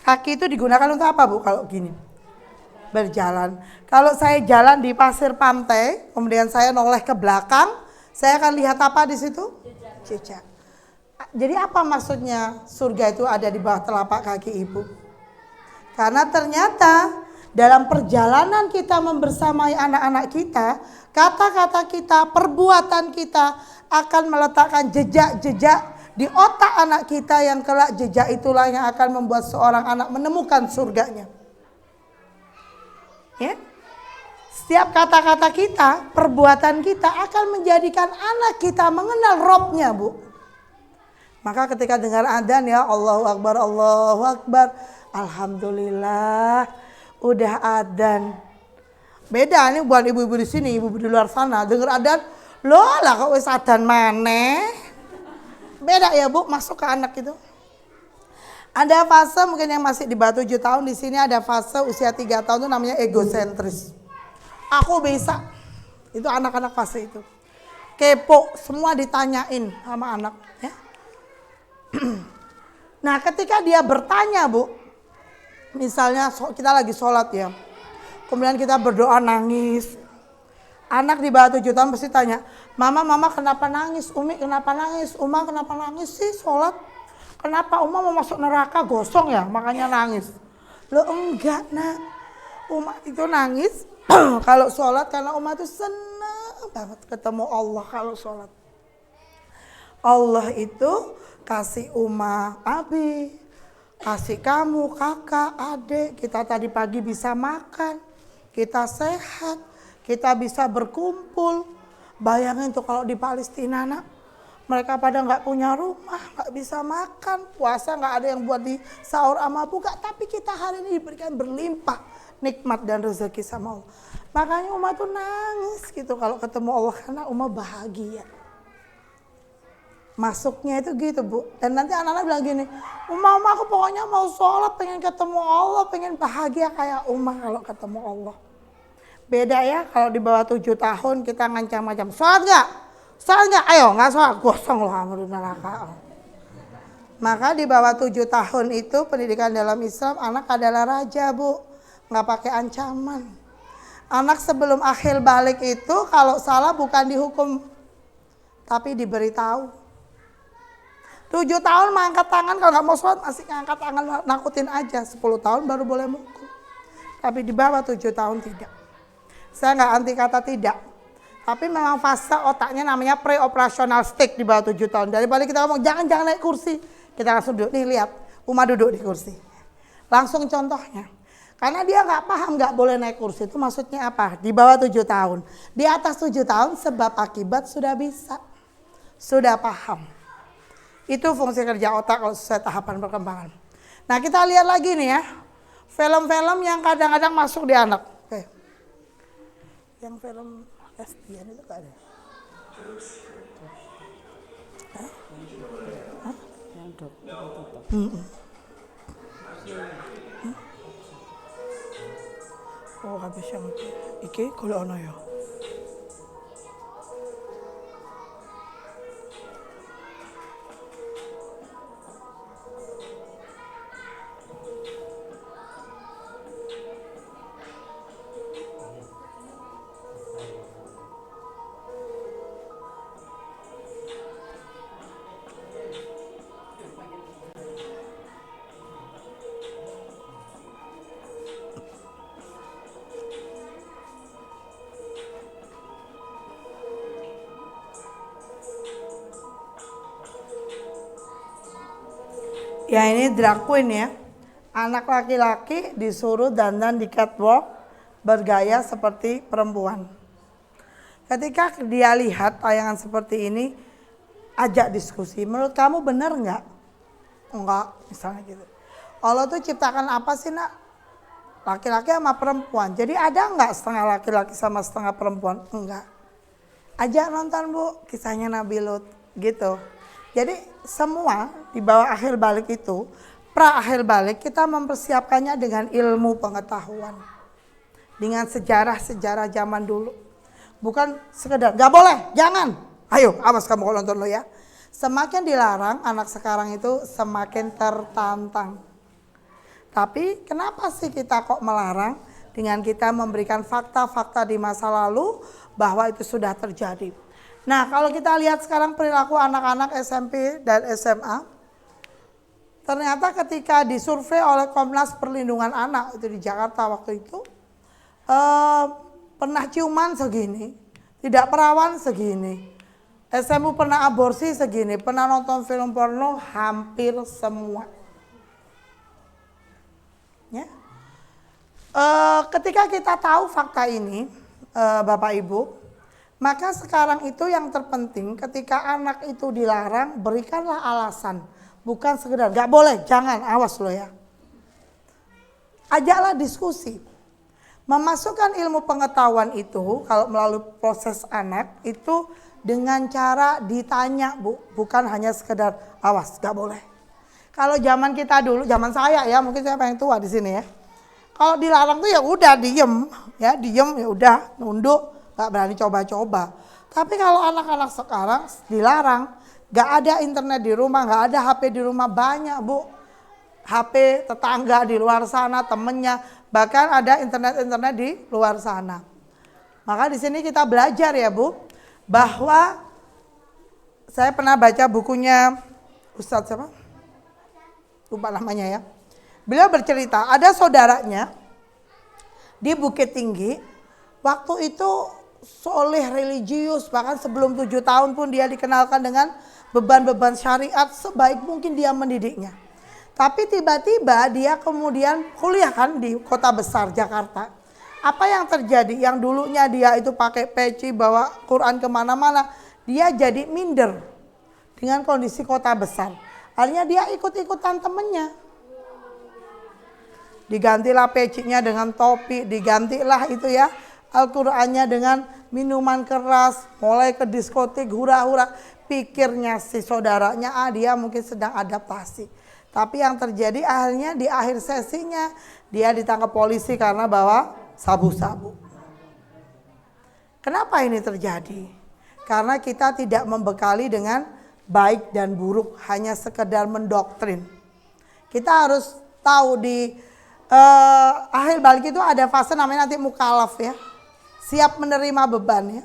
Kaki itu digunakan untuk apa Bu kalau gini? Berjalan. Kalau saya jalan di pasir pantai, kemudian saya noleh ke belakang, saya akan lihat apa di situ? Jejak. Jadi apa maksudnya surga itu ada di bawah telapak kaki ibu? Karena ternyata dalam perjalanan kita membersamai anak-anak kita, kata-kata kita, perbuatan kita akan meletakkan jejak-jejak di otak anak kita yang kelak jejak itulah yang akan membuat seorang anak menemukan surganya. Ya? Setiap kata-kata kita, perbuatan kita akan menjadikan anak kita mengenal Robnya Bu. Maka ketika dengar adzan ya Allahu Akbar, Allahu Akbar, Alhamdulillah, udah adzan. Beda nih buat ibu-ibu di sini, ibu-ibu di luar sana dengar adzan, loh lah kok wis adzan maneh. Beda ya Bu, masuk ke anak itu. Ada fase mungkin yang masih di bawah 7 tahun di sini ada fase usia 3 tahun itu namanya egosentris. Aku bisa. Itu anak-anak fase itu. Kepo, semua ditanyain sama anak, ya. Nah, ketika dia bertanya, Bu, misalnya kita lagi sholat ya, kemudian kita berdoa nangis. Anak di bawah 7 tahun pasti tanya, Mama kenapa nangis? Umi kenapa nangis? Uma kenapa nangis sih sholat? Kenapa Uma mau masuk neraka gosong ya makanya nangis? Loh enggak nak, Uma itu nangis kalau sholat karena Uma itu senang banget ketemu Allah kalau sholat. Allah itu kasih Uma Abi, kasih kamu kakak, adik, kita tadi pagi bisa makan, kita sehat, kita bisa berkumpul. Bayangin tuh kalau di Palestina nak, mereka pada nggak punya rumah, nggak bisa makan, puasa nggak ada yang buat di sahur sama buka, tapi kita hari ini diberikan berlimpah nikmat dan rezeki sama Allah. Makanya Uma tuh nangis gitu kalau ketemu Allah karena Uma bahagia. Masuknya itu gitu Bu. Dan nanti anak-anak bilang gini, Uma aku pokoknya mau sholat, pengen ketemu Allah, pengen bahagia kayak Uma kalau ketemu Allah. Beda ya kalau di bawah 7 tahun kita ngancam macam sholat gak? Sholat gak? Ayo gak sholat, gosong loh kamu di neraka. Maka di bawah 7 tahun itu pendidikan dalam Islam anak adalah raja Bu. Gak pakai ancaman. Anak sebelum akhir balik itu kalau salah bukan dihukum, tapi diberitahu. 7 tahun mengangkat tangan, kalau nggak mau sholat masih ngangkat tangan nakutin aja. 10 tahun baru boleh mukul. Tapi di bawah 7 tahun tidak. Saya nggak anti kata tidak. Tapi memang fase otaknya namanya pre-operational stage di bawah 7 tahun. Daripada kita ngomong jangan naik kursi, kita langsung duduk. Nih lihat, Uma duduk di kursi. Langsung contohnya. Karena dia nggak paham nggak boleh naik kursi itu maksudnya apa? Di bawah 7 tahun. Di atas 7 tahun sebab akibat sudah bisa. Sudah paham. Itu fungsi kerja otak kalau sesuai tahapan perkembangan. Nah kita lihat lagi nih ya. Film-film yang kadang-kadang masuk di anak. Oke. Yang film lesbian itu gak ada? Hah? Yang dokter itu. Oh habis yang iki kalau ono ya. Ya ini drag queen ya. Anak laki-laki disuruh dandan di catwalk bergaya seperti perempuan. Ketika dia lihat tayangan seperti ini, ajak diskusi. Menurut kamu benar nggak? Enggak, misalnya gitu. Allah tuh ciptakan apa sih nak? Laki-laki sama perempuan. Jadi ada nggak setengah laki-laki sama setengah perempuan? Enggak. Ajak nonton bu, kisahnya Nabi Lut gitu. Jadi semua di bawah akhir balik itu, pra akhir balik kita mempersiapkannya dengan ilmu pengetahuan. Dengan sejarah-sejarah zaman dulu. Bukan sekedar, gak boleh, jangan. Ayo, awas kamu kalau nonton lo ya. Semakin dilarang, anak sekarang itu semakin tertantang. Tapi kenapa sih kita kok melarang? Dengan kita memberikan fakta-fakta di masa lalu bahwa itu sudah terjadi. Nah kalau kita lihat sekarang perilaku anak-anak SMP dan SMA. Ternyata ketika disurvei oleh Komnas Perlindungan Anak itu di Jakarta waktu itu. Pernah ciuman segini, tidak perawan segini. SMU pernah aborsi segini, pernah nonton film porno hampir semua. Ya. Ketika kita tahu fakta ini, Bapak Ibu, maka sekarang itu yang terpenting ketika anak itu dilarang, berikanlah alasan. Bukan sekedar, gak boleh, jangan, awas lo ya. Ajaklah diskusi. Memasukkan ilmu pengetahuan itu, kalau melalui proses anak, itu dengan cara ditanya bu, bukan hanya sekedar, awas, gak boleh. Kalau zaman kita dulu, zaman saya ya, mungkin saya paling tua di sini ya. Kalau dilarang tuh ya udah diem ya udah nunduk, nggak berani coba-coba. Tapi kalau anak-anak sekarang dilarang, nggak ada internet di rumah, nggak ada HP di rumah, banyak bu. HP tetangga di luar sana, temennya, bahkan ada internet di luar sana. Maka di sini kita belajar ya bu, bahwa saya pernah baca bukunya Ustadz siapa? Lupa namanya ya. Beliau bercerita ada saudaranya di Bukit Tinggi. Waktu itu soleh religius, bahkan sebelum 7 tahun pun dia dikenalkan dengan beban-beban syariat sebaik mungkin dia mendidiknya. Tapi tiba-tiba dia kemudian kuliah kan di kota besar Jakarta. Apa yang terjadi? Yang dulunya dia itu pakai peci, bawa Quran kemana-mana, dia jadi minder dengan kondisi kota besar. Akhirnya dia ikut-ikutan temennya. Digantilah pecinya dengan topi, digantilah itu ya Al-Qur'annya dengan minuman keras, mulai ke diskotik hura-hura. Pikirnya si saudaranya dia mungkin sedang adaptasi. Tapi yang terjadi akhirnya di akhir sesinya dia ditangkap polisi karena bawa sabu-sabu. Kenapa ini terjadi? Karena kita tidak membekali dengan baik dan buruk, hanya sekedar mendoktrin. Kita harus tahu di akhir balik itu ada fase namanya nanti mukalaf ya, siap menerima beban ya.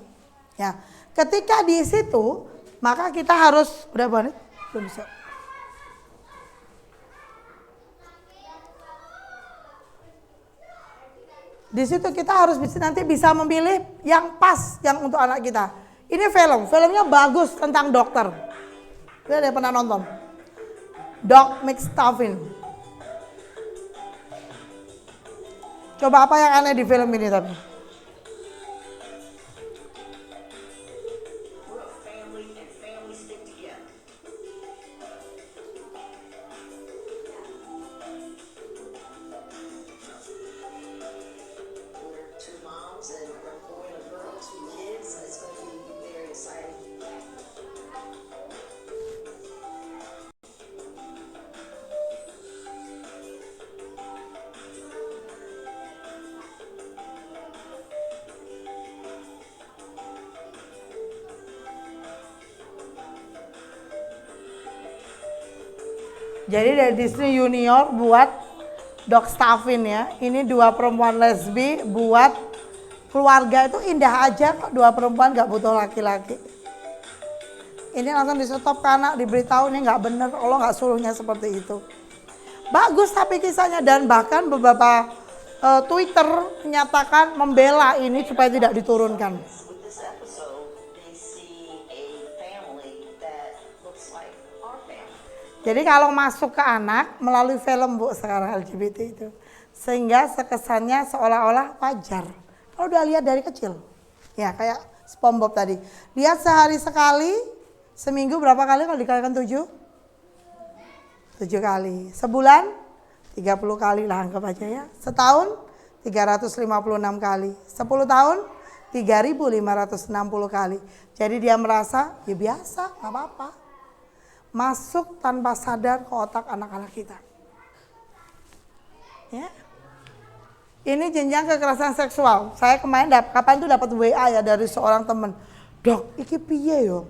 Ya, ketika di situ maka kita harus udah banget belum bisa. Di situ kita harus nanti bisa memilih yang pas yang untuk anak kita. Ini filmnya bagus tentang dokter. Udah ada pernah nonton? Doc McStuffin. Coba apa yang aneh di film ini tapi? Jadi dari Disney Junior buat Doc Staffin ya. Ini 2 perempuan lesbi buat keluarga itu indah aja kok. 2 perempuan gak butuh laki-laki. Ini langsung di stop karena diberitahu ini gak bener. Allah gak suruhnya seperti itu. Bagus tapi kisahnya dan bahkan beberapa Twitter menyatakan membela ini supaya tidak diturunkan. Jadi kalau masuk ke anak melalui film Bu sekarang LGBT itu. Sehingga kesannya seolah-olah wajar. Kalau udah lihat dari kecil. Ya kayak SpongeBob tadi. Lihat sehari sekali, seminggu berapa kali kalau dikalikan 7? 7 kali. Sebulan 30 kali lah anggap aja ya. Setahun 356 kali. 10 tahun 3.560 kali. Jadi dia merasa ya biasa, gak apa-apa. Masuk tanpa sadar ke otak anak-anak kita. Ya. Ini jenjang kekerasan seksual. Saya kemarin kapan tuh dapat WA ya dari seorang teman. Dok, iki piye yo?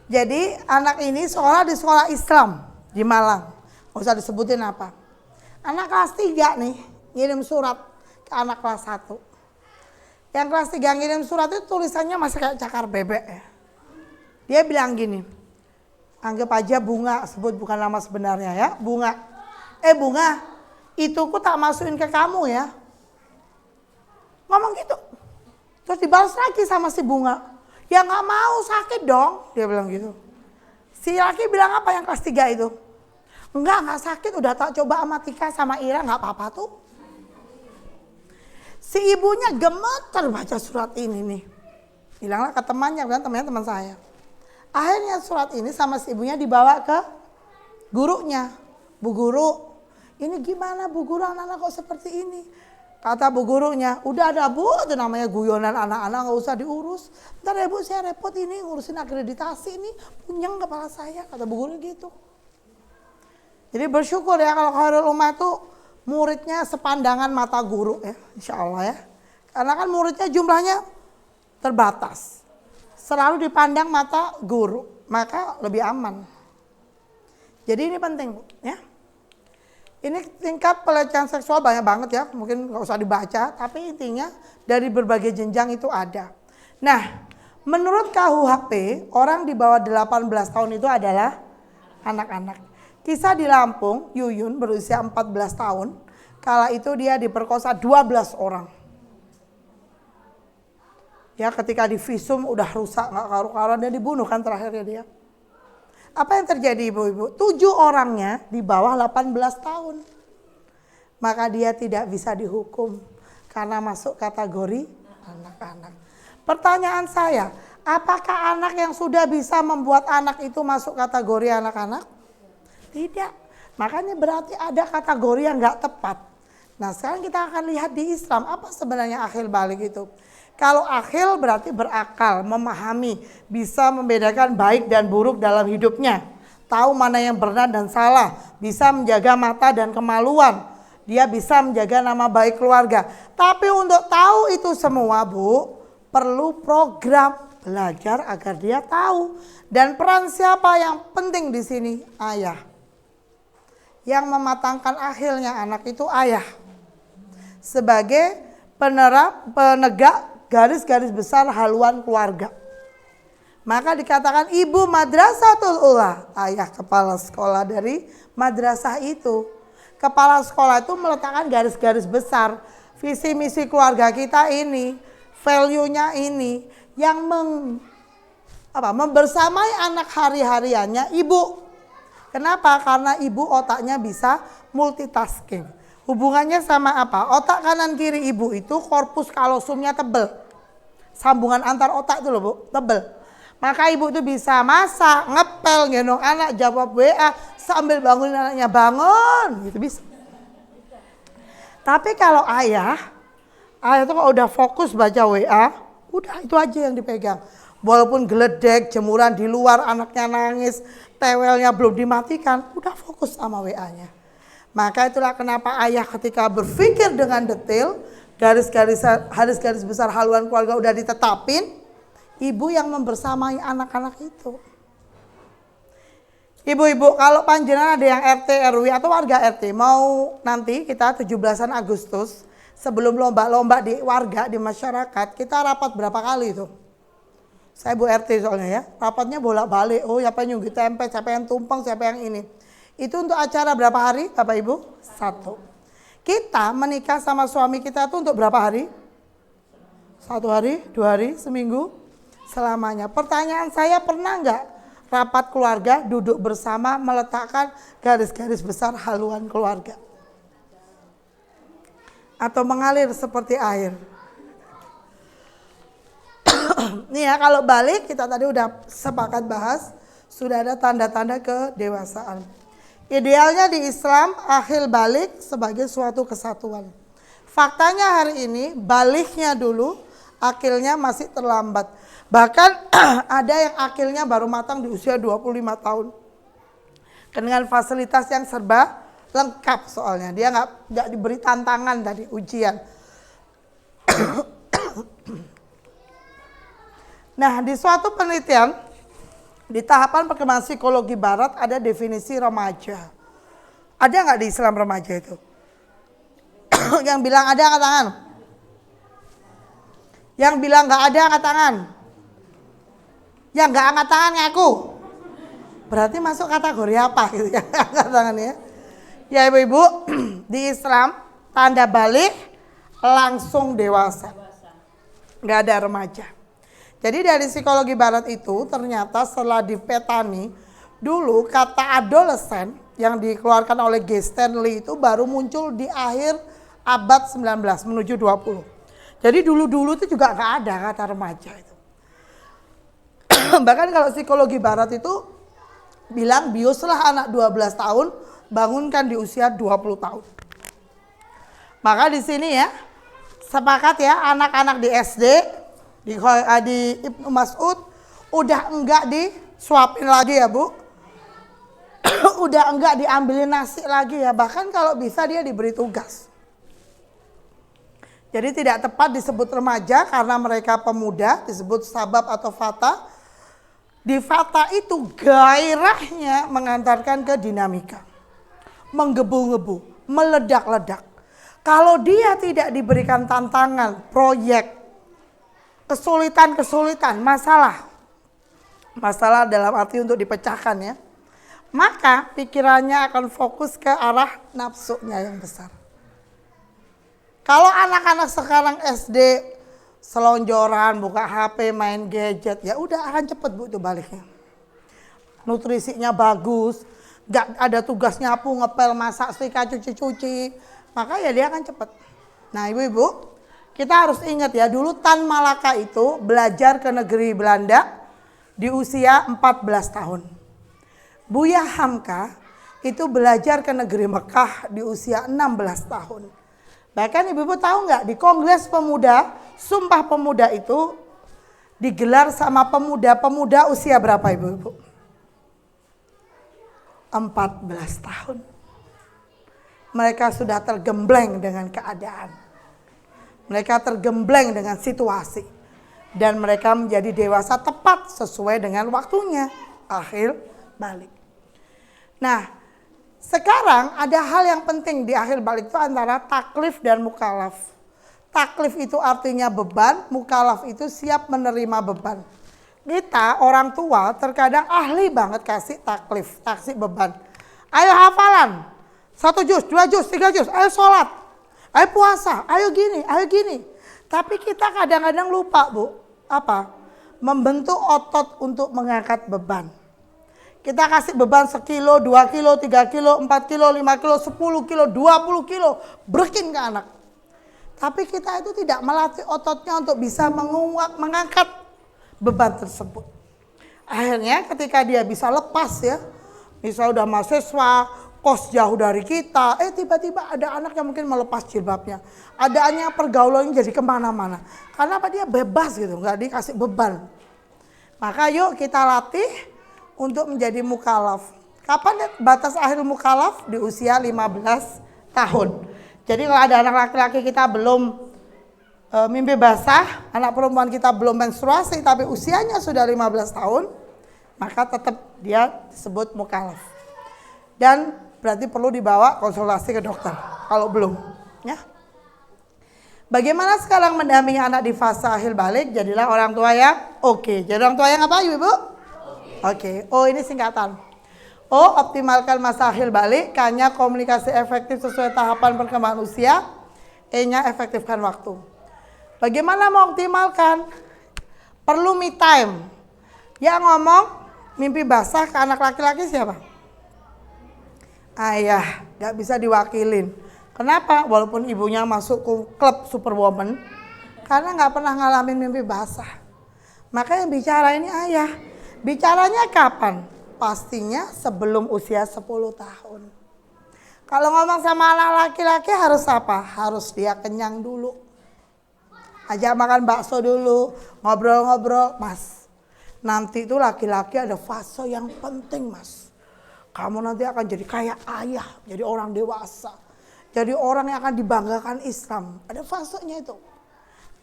Jadi anak ini sekolah di sekolah Islam di Malang. Nggak usah disebutin apa. Anak kelas 3 nih ngirim surat ke anak kelas 1. Yang kelas 3 ngirim surat itu tulisannya masih kayak cakar bebek ya. Dia bilang gini, anggap aja Bunga, sebut bukan nama sebenarnya ya, Bunga. Bunga, itu ku tak masukin ke kamu ya. Ngomong gitu. Terus dibalas lagi sama si Bunga. Ya gak mau, sakit dong. Dia bilang gitu. Si laki bilang apa yang kelas 3 itu? Enggak sakit, udah tak coba sama Tika sama Ira, gak apa-apa tuh. Si ibunya gemeter baca surat ini nih. Bilanglah ke temannya, bilang temannya teman saya. Akhirnya surat ini sama si ibunya dibawa ke gurunya. Bu guru, ini gimana Bu guru, anak-anak kok seperti ini? Kata bu gurunya, udah ada Bu, itu namanya guyonan anak-anak, gak usah diurus. Ntar ya Bu, saya repot ini ngurusin akreditasi ini, punyeng kepala saya, kata bu guru gitu. Jadi bersyukur ya kalau Khairul Ummah itu muridnya sepandangan mata guru ya, insya Allah ya. Karena kan muridnya jumlahnya terbatas. Selalu dipandang mata guru, maka lebih aman. Jadi ini penting Bu ya. Ini tingkat pelecehan seksual banyak banget ya, mungkin nggak usah dibaca, tapi intinya dari berbagai jenjang itu ada. Nah, menurut KUHP, orang di bawah 18 tahun itu adalah anak-anak. Kisah di Lampung, Yuyun berusia 14 tahun, kala itu dia diperkosa 12 orang. Ya ketika di visum udah rusak, nggak karu-karuan, dan dibunuh kan terakhirnya dia. Apa yang terjadi ibu-ibu? 7 orangnya di bawah 18 tahun. Maka dia tidak bisa dihukum karena masuk kategori anak-anak. Pertanyaan saya, apakah anak yang sudah bisa membuat anak itu masuk kategori anak-anak? Tidak. Makanya berarti ada kategori yang nggak tepat. Nah sekarang kita akan lihat di Islam apa sebenarnya akhil balik itu. Kalau akhil berarti berakal, memahami, bisa membedakan baik dan buruk dalam hidupnya. Tahu mana yang benar dan salah, bisa menjaga mata dan kemaluan. Dia bisa menjaga nama baik keluarga. Tapi untuk tahu itu semua Bu, perlu program belajar agar dia tahu. Dan peran siapa yang penting di sini? Ayah. Yang mematangkan akhilnya anak itu ayah. Sebagai penegak garis-garis besar haluan keluarga. Maka dikatakan ibu madrasatul ula, ayah kepala sekolah dari madrasah itu. Kepala sekolah itu meletakkan garis-garis besar, visi misi keluarga kita ini, value-nya ini yang membersamai anak hari-hariannya ibu. Kenapa? Karena ibu otaknya bisa multitasking. Hubungannya sama apa? Otak kanan kiri ibu itu korpus kalosumnya tebel. Sambungan antar otak itu loh Bu, tebel. Maka ibu itu bisa masak, ngepel, gendong anak, jawab WA sambil bangunin anaknya, bangun, gitu bisa. Tapi kalau ayah itu kalau udah fokus baca WA, udah itu aja yang dipegang. Walaupun geledek, jemuran di luar, anaknya nangis, tewelnya belum dimatikan, udah fokus sama WA-nya. Maka itulah kenapa ayah ketika berpikir dengan detail, garis-garis besar haluan keluarga udah ditetapin, ibu yang membersamai anak-anak itu. Ibu-ibu, kalau panjenengan ada yang RT, RW atau warga RT, mau nanti kita 17-an Agustus, sebelum lomba-lomba di warga, di masyarakat, kita rapat berapa kali itu? Saya Bu RT soalnya ya, rapatnya bolak-balik, oh siapa yang nyunggi tempe, siapa yang tumpeng, siapa yang ini. Itu untuk acara berapa hari Bapak Ibu? 1. Kita menikah sama suami kita itu untuk berapa hari? 1 hari, 2 hari, seminggu, selamanya. Pertanyaan saya, pernah nggak rapat keluarga, duduk bersama, meletakkan garis-garis besar haluan keluarga. Atau mengalir seperti air. Nih ya, kalau balik kita tadi udah sepakat bahas, sudah ada tanda-tanda kedewasaan. Idealnya di Islam, akhir balik sebagai suatu kesatuan. Faktanya hari ini, baliknya dulu, akilnya masih terlambat. Bahkan ada yang akilnya baru matang di usia 25 tahun. Dengan fasilitas yang serba lengkap soalnya. Dia nggak diberi tantangan dari ujian. Nah, di suatu penelitian, di tahapan perkembangan psikologi barat ada definisi remaja. Ada nggak di Islam remaja itu? Yang bilang ada angkat tangan. Yang bilang nggak ada angkat tangan. Yang nggak angkat tangan ngaku. Berarti masuk kategori apa gitu ya angkat tangan ya? Ya ibu-ibu, di Islam tanda balik langsung dewasa. Nggak ada remaja. Jadi dari psikologi barat itu ternyata setelah dipetani, dulu kata adolescent yang dikeluarkan oleh G. Stanley itu baru muncul di akhir abad 19 menuju 20. Jadi dulu-dulu itu juga nggak ada kata remaja itu. Bahkan kalau psikologi barat itu bilang biuslah anak 12 tahun, bangunkan di usia 20 tahun. Maka di sini ya, sepakat ya anak-anak di SD, di Ibnu Mas'ud udah enggak disuapin lagi ya Bu. Udah enggak diambilin nasi lagi ya, bahkan kalau bisa dia diberi tugas. Jadi tidak tepat disebut remaja karena mereka pemuda, disebut sabab atau fata. Di fata itu gairahnya mengantarkan ke dinamika. Menggebu-gebu, meledak-ledak. Kalau dia tidak diberikan tantangan, proyek, kesulitan-kesulitan, masalah dalam arti untuk dipecahkan ya, maka pikirannya akan fokus ke arah nafsunya yang besar. Kalau anak-anak sekarang SD selonjoran, buka HP, main gadget, ya udah akan cepet Bu itu baliknya. Nutrisinya bagus, gak ada tugas nyapu, ngepel, masak, setrika, cuci-cuci, maka ya dia akan cepet. Nah ibu-ibu, kita harus ingat ya, dulu Tan Malaka itu belajar ke negeri Belanda di usia 14 tahun. Buya Hamka itu belajar ke negeri Mekah di usia 16 tahun. Bahkan ibu-ibu tahu nggak, di Kongres Pemuda, Sumpah Pemuda itu digelar sama pemuda-pemuda usia berapa ibu-ibu? 14 tahun. Mereka sudah tergembleng dengan keadaan. Mereka tergembleng dengan situasi. Dan mereka menjadi dewasa tepat sesuai dengan waktunya. Akhir balik. Nah, sekarang ada hal yang penting di akhir balik itu antara taklif dan mukalaf. Taklif itu artinya beban, mukalaf itu siap menerima beban. Kita orang tua terkadang ahli banget kasih taklif, kasih beban. Ayo hafalan, 1 juz, 2 juz, 3 juz, ayo sholat, ayo puasa, ayo gini. Tapi kita kadang-kadang lupa Bu, apa? Membentuk otot untuk mengangkat beban. Kita kasih beban 1 kilo, 2 kilo, 3 kilo, 4 kilo, 5 kilo, 10 kilo, 20 kilo, brekin ke anak. Tapi kita itu tidak melatih ototnya untuk bisa mengangkat beban tersebut. Akhirnya ketika dia bisa lepas ya, misalnya udah mahasiswa, kos jauh dari kita, tiba-tiba ada anak yang mungkin melepas jilbabnya. Adaannya pergaulannya jadi kemana-mana. Karena apa? Dia bebas gitu, nggak dikasih beban. Maka yuk kita latih untuk menjadi mukalaf. Kapan batas akhir mukalaf? Di usia 15 tahun. Jadi kalau ada anak laki-laki kita belum mimpi basah, anak perempuan kita belum menstruasi tapi usianya sudah 15 tahun, maka tetap dia disebut mukalaf. Dan berarti perlu dibawa konsultasi ke dokter kalau belum, ya. Bagaimana sekarang mendampingi anak di fase akhir balik? Jadilah orang tua yang oke. Jadi orang tua yang apa Ibu? Oke. Oh ini singkatan. O, optimalkan masa akhir balik. K-nya komunikasi efektif sesuai tahapan perkembangan usia. E-nya efektifkan waktu. Bagaimana mengoptimalkan? Perlu me time. Yang ngomong Mimpi basah ke anak laki-laki siapa? Ayah, gak bisa diwakilin. Kenapa? Walaupun ibunya masuk ke klub Superwoman, karena gak pernah ngalamin mimpi basah. Maka yang bicara ini ayah. Bicaranya kapan? Pastinya sebelum usia 10 tahun. Kalau ngomong sama anak laki-laki harus apa? Harus dia kenyang dulu. Ajak makan bakso dulu, ngobrol-ngobrol. Mas, nanti itu laki-laki ada fase yang penting mas. Kamu nanti akan jadi kayak ayah, jadi orang dewasa. Jadi orang yang akan dibanggakan Islam. Ada fasenya itu.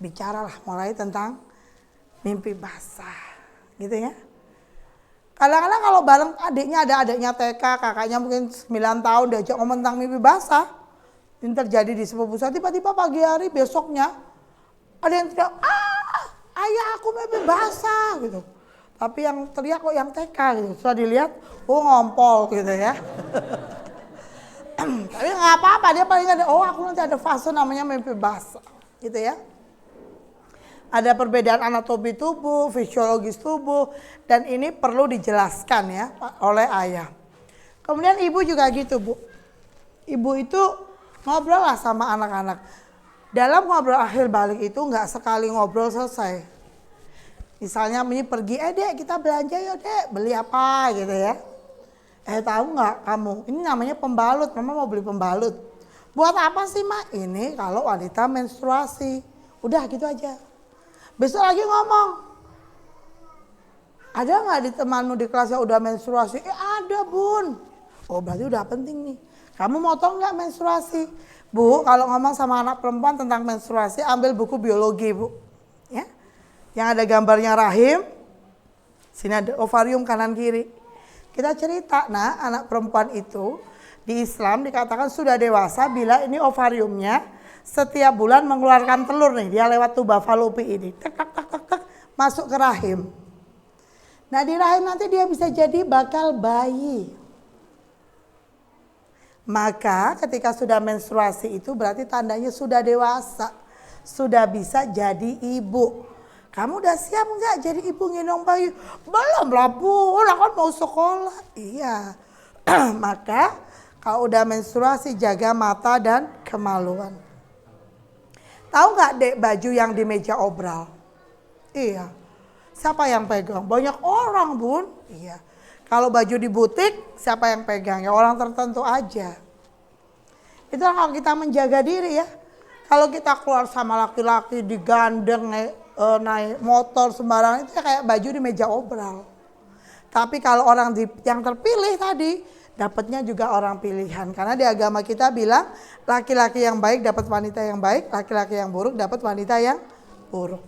Bicaralah mulai tentang mimpi basah. Gitu ya. Kadang-kadang kalau bareng adiknya, ada adiknya TK, kakaknya mungkin 9 tahun diajak ngomong tentang mimpi basah. Ini terjadi di sepupu saya, tiba-tiba pagi hari besoknya ada yang teriak, ayah aku mimpi basah gitu. Tapi yang teriak kok yang TK gitu. Setelah dilihat, ngompol gitu ya. Tapi nggak apa-apa, dia paling ada, aku nanti ada fase namanya mimpi basah gitu ya. Ada perbedaan anatomi tubuh, fisiologis tubuh, dan ini perlu dijelaskan ya oleh ayah. Kemudian ibu juga gitu Bu. Ibu itu ngobrol lah sama anak-anak. Dalam ngobrol akhir balik itu nggak sekali ngobrol selesai. Misalnya ini pergi, dek kita belanja yuk dek, beli apa gitu ya. Tahu nggak kamu, ini namanya pembalut, mama mau beli pembalut. Buat apa sih mak? Ini kalau wanita menstruasi. Udah gitu aja. Besok lagi ngomong. Ada nggak di temanmu di kelas yang udah menstruasi? Ada bun. Oh berarti udah penting nih. Kamu mau tau nggak menstruasi? Bu, kalau ngomong sama anak perempuan tentang menstruasi, ambil buku biologi bu. Ya. Yang ada gambarnya rahim. Sini ada ovarium kanan kiri. Kita cerita, nah anak perempuan itu di Islam dikatakan sudah dewasa bila ini ovariumnya setiap bulan mengeluarkan telur nih, dia lewat tuba falopi ini, tek tak tak tak tak masuk ke rahim. Nah di rahim nanti dia bisa jadi bakal bayi. Maka ketika sudah menstruasi itu berarti tandanya sudah dewasa, sudah bisa jadi ibu. Kamu udah siap nggak jadi ibu ngendong bayi? Belum lah bu, lah kan mau sekolah. Iya. Maka kalau udah menstruasi jaga mata dan kemaluan. Tahu nggak dek baju yang di meja obral? Iya. Siapa yang pegang? Banyak orang bun. Iya. Kalau baju di butik siapa yang pegang? Ya orang tertentu aja. Itulah kalau kita menjaga diri ya. Kalau kita keluar sama laki-laki digandeng naik motor sembarangan itu ya kayak baju di meja obral. Tapi kalau orang yang terpilih tadi dapatnya juga orang pilihan. Karena di agama kita bilang laki-laki yang baik dapat wanita yang baik, laki-laki yang buruk dapat wanita yang buruk.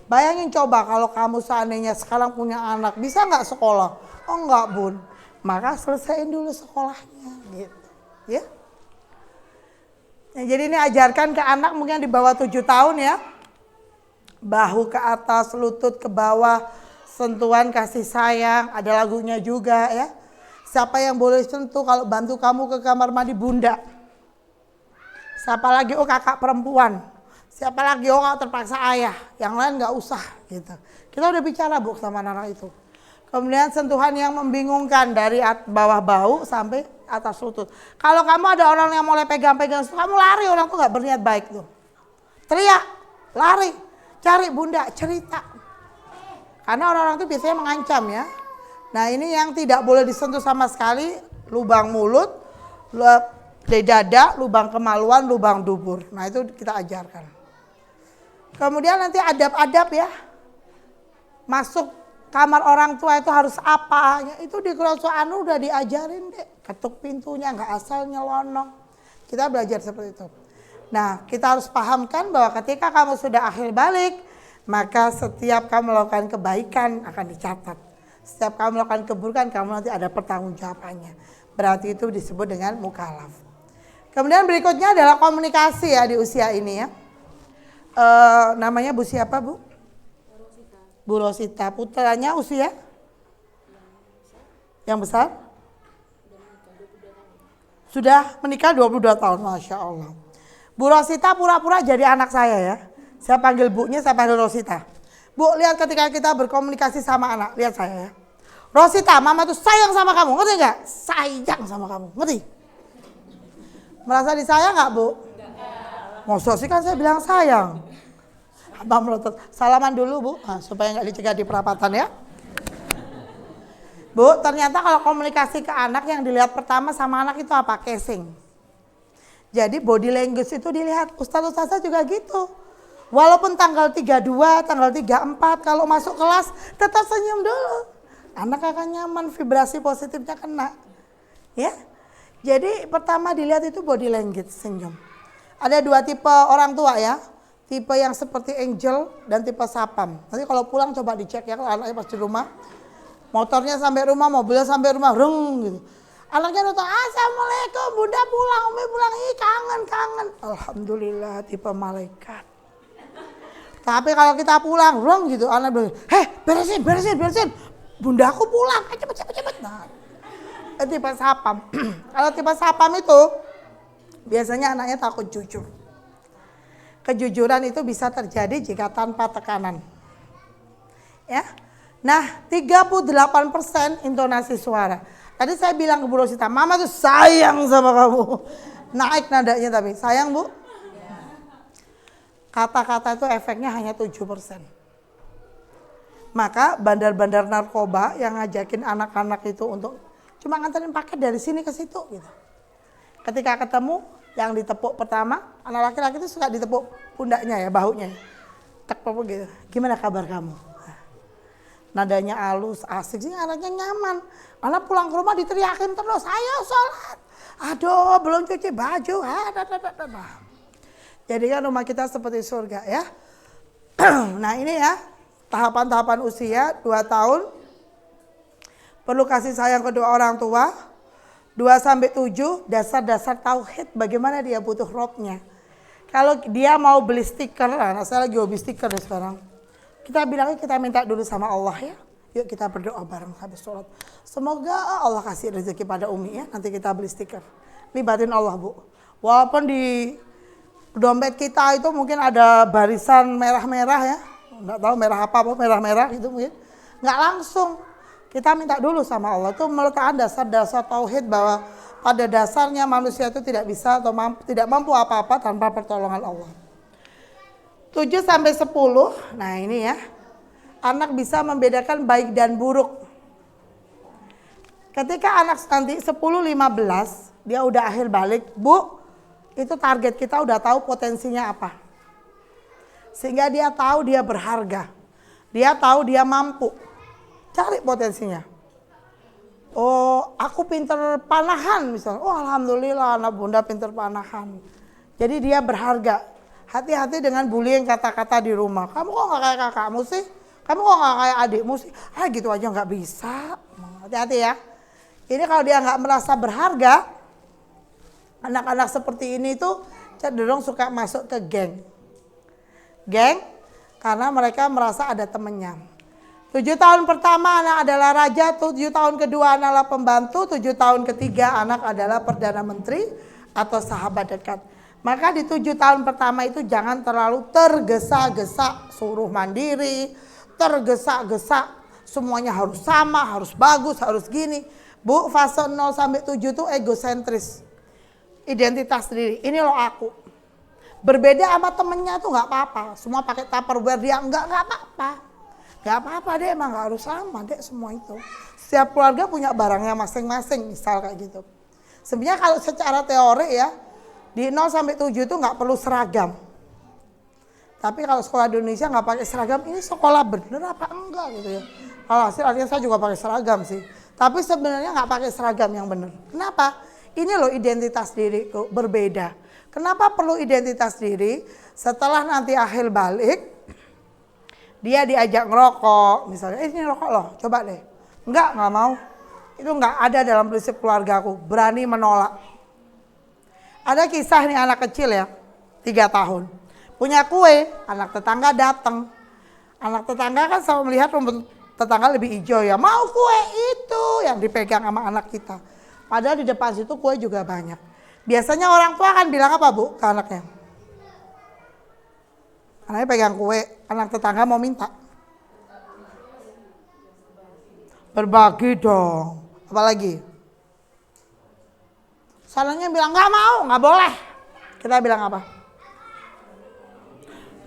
Bayangin coba kalau kamu seandainya sekarang punya anak, bisa nggak sekolah? Oh enggak bun, maka selesaiin dulu sekolahnya gitu. Ya. Nah, jadi ini ajarkan ke anak mungkin di bawah 7 tahun ya. Bahu ke atas, lutut ke bawah, sentuhan kasih sayang, ada lagunya juga ya. Siapa yang boleh sentuh kalau bantu kamu ke kamar mandi bunda? Siapa lagi? Oh kakak perempuan. Siapa lagi? Oh kalau terpaksa ayah. Yang lain nggak usah gitu. Kita udah bicara bu sama anak itu. Kemudian sentuhan yang membingungkan dari bawah bahu sampai atas lutut. Kalau kamu ada orang yang mulai pegang-pegang, kamu lari, orang tuh nggak berniat baik tuh. Teriak, lari, cari bunda, cerita. Karena orang-orang itu biasanya mengancam ya. Nah ini yang tidak boleh disentuh sama sekali, lubang mulut, di dada, lubang kemaluan, lubang dubur. Nah itu kita ajarkan. Kemudian nanti adab-adab ya. Masuk kamar orang tua itu harus apa? Itu di Quran Anu udah diajarin deh. Ketuk pintunya, nggak asal nyelonong. Kita belajar seperti itu. Nah kita harus pahamkan bahwa ketika kamu sudah akhir balik, maka setiap kamu melakukan kebaikan akan dicatat. Setiap kamu melakukan keburukan, kamu nanti ada pertanggungjawabannya. Berarti itu disebut dengan mukallaf. Kemudian berikutnya adalah komunikasi ya di usia ini ya. Namanya Bu siapa Bu? Bu Rosita. Putranya usia? Yang besar? Sudah menikah 22 tahun, Masya Allah. Bu Rosita pura-pura jadi anak saya ya. Saya panggil bunya, saya panggil Rosita. Bu, lihat ketika kita berkomunikasi sama anak, lihat saya ya. Rosita, mama tuh sayang sama kamu, ngerti nggak? Sayang sama kamu, ngerti? Merasa disayang nggak, Bu? Maksud sih kan saya bilang sayang. Abang melotot. Salaman dulu, Bu, supaya nggak dicegat di perapatan ya. Bu, ternyata kalau komunikasi ke anak yang dilihat pertama sama anak itu apa? Casing. Jadi body language itu dilihat. Ustaz-ustazah juga gitu. Walaupun tanggal 32, tanggal 34 kalau masuk kelas tetap senyum dulu. Anak akan nyaman, vibrasi positifnya kena. Ya. Jadi pertama dilihat itu body language, senyum. Ada dua tipe orang tua ya. Tipe yang seperti angel dan tipe sapam. Nanti kalau pulang coba dicek ya kalau anaknya pas di rumah. Motornya sampai rumah, mobilnya sampai rumah, reng gitu. Anaknya datang, assalamualaikum, bunda pulang, umi pulang, ih kangen. Alhamdulillah tipe malaikat. Tapi kalau kita pulang, reng gitu, anak bilang, beresin. Bunda aku pulang, cepet. Nah, itu tipe sapam. Kalau tipe sapam itu, biasanya anaknya takut jujur. Kejujuran itu bisa terjadi jika tanpa tekanan. Ya. Nah, 38% intonasi suara. Tadi saya bilang ke Bu Rosita, mama tuh sayang sama kamu. Naik nadanya tapi, sayang Bu? Kata-kata itu efeknya hanya 7%. Maka bandar-bandar narkoba yang ngajakin anak-anak itu untuk cuma nganterin paket dari sini ke situ gitu. Ketika ketemu, yang ditepuk pertama, anak laki-laki itu suka ditepuk pundaknya ya, bahunya. Tepuk gitu. Gimana kabar kamu? Nadanya halus, asik sih, anaknya nyaman. Anak pulang ke rumah diteriakin terus, ayo sholat. Aduh, belum cuci baju. Jadi kan rumah kita seperti surga ya. Nah ini ya, tahapan-tahapan usia 2 tahun. Perlu kasih sayang kedua orang tua. 2-7, dasar-dasar tauhid, bagaimana dia butuh robnya. Kalau dia mau beli stiker, nah saya lagi hobi stiker sekarang. Kita bilangnya kita minta dulu sama Allah ya. Yuk kita berdoa bareng habis sholat. Semoga Allah kasih rezeki pada Umi ya. Nanti kita beli stiker. Libatin Allah Bu. Walaupun di dompet kita itu mungkin ada barisan merah-merah ya. Nggak tahu merah apa, merah-merah gitu mungkin. Nggak langsung. Kita minta dulu sama Allah. Itu meletakkan dasar-dasar tauhid bahwa pada dasarnya manusia itu tidak bisa atau tidak mampu apa-apa tanpa pertolongan Allah. 7-10, nah ini ya, anak bisa membedakan baik dan buruk. Ketika anak nanti 10-15, dia udah akhir balik, Bu, itu target kita udah tahu potensinya apa. Sehingga dia tahu dia berharga, dia tahu dia mampu, cari potensinya. Oh, aku pinter panahan misalnya, oh alhamdulillah anak bunda pinter panahan. Jadi dia berharga. Hati-hati dengan bullying kata-kata di rumah. Kamu kok gak kayak kakakmu sih? Kamu kok gak kayak adikmu sih? Gitu aja gak bisa. Hati-hati ya. Ini kalau dia gak merasa berharga, anak-anak seperti ini tuh cenderung suka masuk ke geng. Geng, karena mereka merasa ada temennya. 7 tahun pertama anak adalah raja, 7 tahun kedua anak adalah pembantu, 7 tahun ketiga anak adalah perdana menteri atau sahabat dekat. Maka di 7 tahun pertama itu jangan terlalu tergesa-gesa, suruh mandiri, tergesa-gesa, semuanya harus sama, harus bagus, harus gini. Bu, fase 0-7 itu egosentris, identitas diri, ini loh aku. Berbeda sama temennya tuh gak apa-apa, semua pakai Tupperware dia enggak apa-apa. Gak apa-apa deh, emang gak harus sama deh semua itu. Setiap keluarga punya barangnya masing-masing, misal kayak gitu. Sebenarnya kalau secara teori ya, di 0-7 itu nggak perlu seragam. Tapi kalau sekolah di Indonesia nggak pakai seragam, ini sekolah bener apa enggak gitu ya. Kalau artinya saya juga pakai seragam sih. Tapi sebenarnya nggak pakai seragam yang bener. Kenapa? Ini loh identitas diri berbeda. Kenapa perlu identitas diri? Setelah nanti akhir balik, dia diajak ngerokok. Misalnya, ini rokok loh, coba deh. Enggak mau. Itu nggak ada dalam prinsip keluargaku. Berani menolak. Ada kisah nih anak kecil ya, 3 tahun. Punya kue, anak tetangga datang. Anak tetangga kan selalu melihat rumput tetangga lebih hijau ya. Mau kue itu yang dipegang sama anak kita. Padahal di depan situ kue juga banyak. Biasanya orang tua kan bilang apa Bu ke anaknya? Anaknya pegang kue, anak tetangga mau minta. Berbagi dong. Apalagi? Sananya bilang nggak mau, nggak boleh. Kita bilang apa?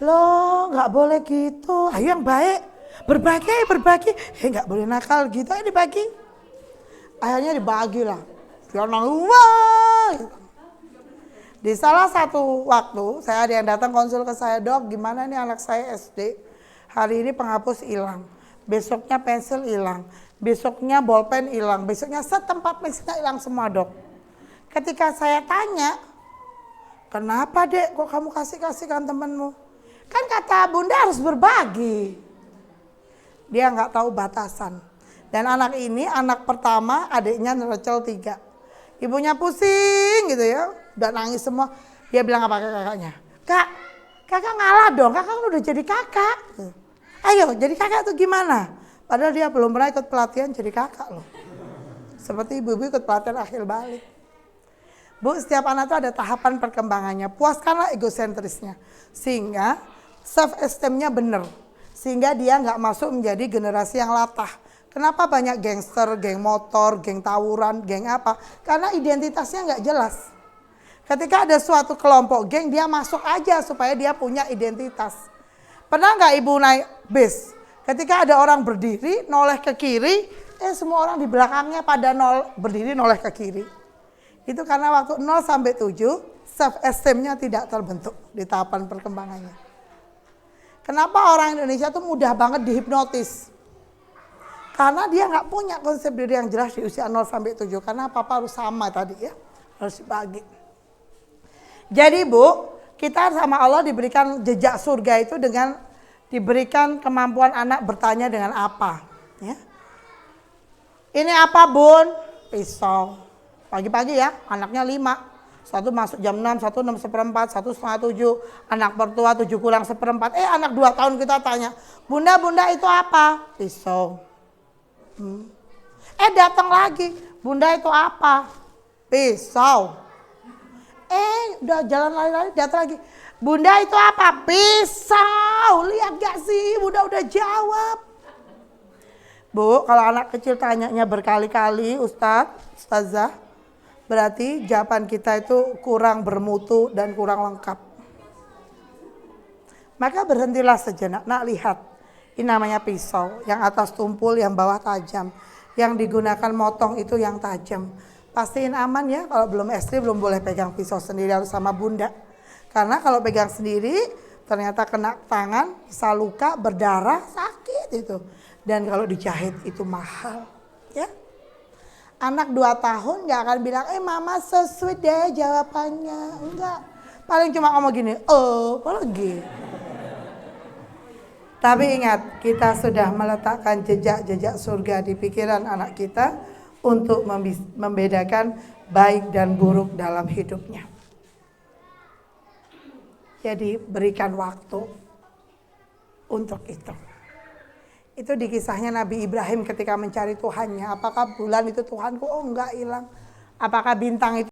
Loh, nggak boleh gitu. Ayo yang baik, berbagi. Nggak boleh nakal gitu, ayo dibagi. Akhirnya dibagi lah. Biar wah. Di salah satu waktu, saya ada yang datang konsul ke saya, dok, gimana nih anak saya SD? Hari ini penghapus hilang, besoknya pensil hilang, besoknya bolpen hilang, besoknya setempat pensilnya hilang semua, dok. Ketika saya tanya, kenapa dek kok kamu kasih-kasihkan temenmu? Kan kata bunda harus berbagi. Dia nggak tahu batasan. Dan anak ini anak pertama, adiknya nerecel 3. Ibunya pusing gitu ya, udah nangis semua. Dia bilang apa ke kakaknya? Kakak ngalah dong, kakak kan udah jadi kakak. Ayo jadi kakak tuh gimana? Padahal dia belum pernah ikut pelatihan jadi kakak loh. Seperti ibu-ibu ikut pelatihan akhir balik. Bu, setiap anak itu ada tahapan perkembangannya. Puaskanlah egosentrisnya. Sehingga self-esteem-nya benar. Sehingga dia nggak masuk menjadi generasi yang latah. Kenapa banyak gangster, geng motor, geng tawuran, geng apa? Karena identitasnya nggak jelas. Ketika ada suatu kelompok geng, dia masuk aja supaya dia punya identitas. Pernah nggak ibu naik bis? Ketika ada orang berdiri, noleh ke kiri, semua orang di belakangnya pada berdiri noleh ke kiri. Itu karena waktu 0 sampai 7, self-esteem-nya tidak terbentuk di tahapan perkembangannya. Kenapa orang Indonesia tuh mudah banget dihipnotis? Karena dia nggak punya konsep diri yang jelas di usia 0 sampai 7. Karena apa-apa harus sama tadi ya, harus dibagi. Jadi Bu, kita sama Allah diberikan jejak surga itu dengan diberikan kemampuan anak bertanya dengan apa. Ya. Ini apa Bun? Pisau. Pagi-pagi ya, anaknya 5. Satu masuk jam 6, satu 6:15, satu setengah 7. Anak mertua 7 kurang 1/4. Anak 2 tahun kita tanya, Bunda itu apa? Pisau. Datang lagi, Bunda itu apa? Pisau. Udah jalan lari-lari, datang lagi. Bunda itu apa? Pisau. Lihat gak sih, Bunda udah jawab. Bu, kalau anak kecil tanyanya berkali-kali, Ustazah, berarti jawaban kita itu kurang bermutu dan kurang lengkap. Maka berhentilah sejenak, nak lihat. Ini namanya pisau, yang atas tumpul, yang bawah tajam. Yang digunakan motong itu yang tajam. Pastiin aman ya, kalau belum SD belum boleh pegang pisau sendiri, harus sama bunda. Karena kalau pegang sendiri, ternyata kena tangan, bisa luka, berdarah, sakit itu. Dan kalau dijahit itu mahal. Ya. Anak 2 tahun gak akan bilang, mama so sweet deh jawabannya. Enggak, paling cuma ngomong gini, apalagi. Tapi ingat, kita sudah meletakkan jejak-jejak surga di pikiran anak kita untuk membedakan baik dan buruk dalam hidupnya. Jadi berikan waktu untuk itu. Itu di kisahnya Nabi Ibrahim ketika mencari Tuhannya. Apakah bulan itu Tuhanku? Oh enggak, hilang. Apakah bintang itu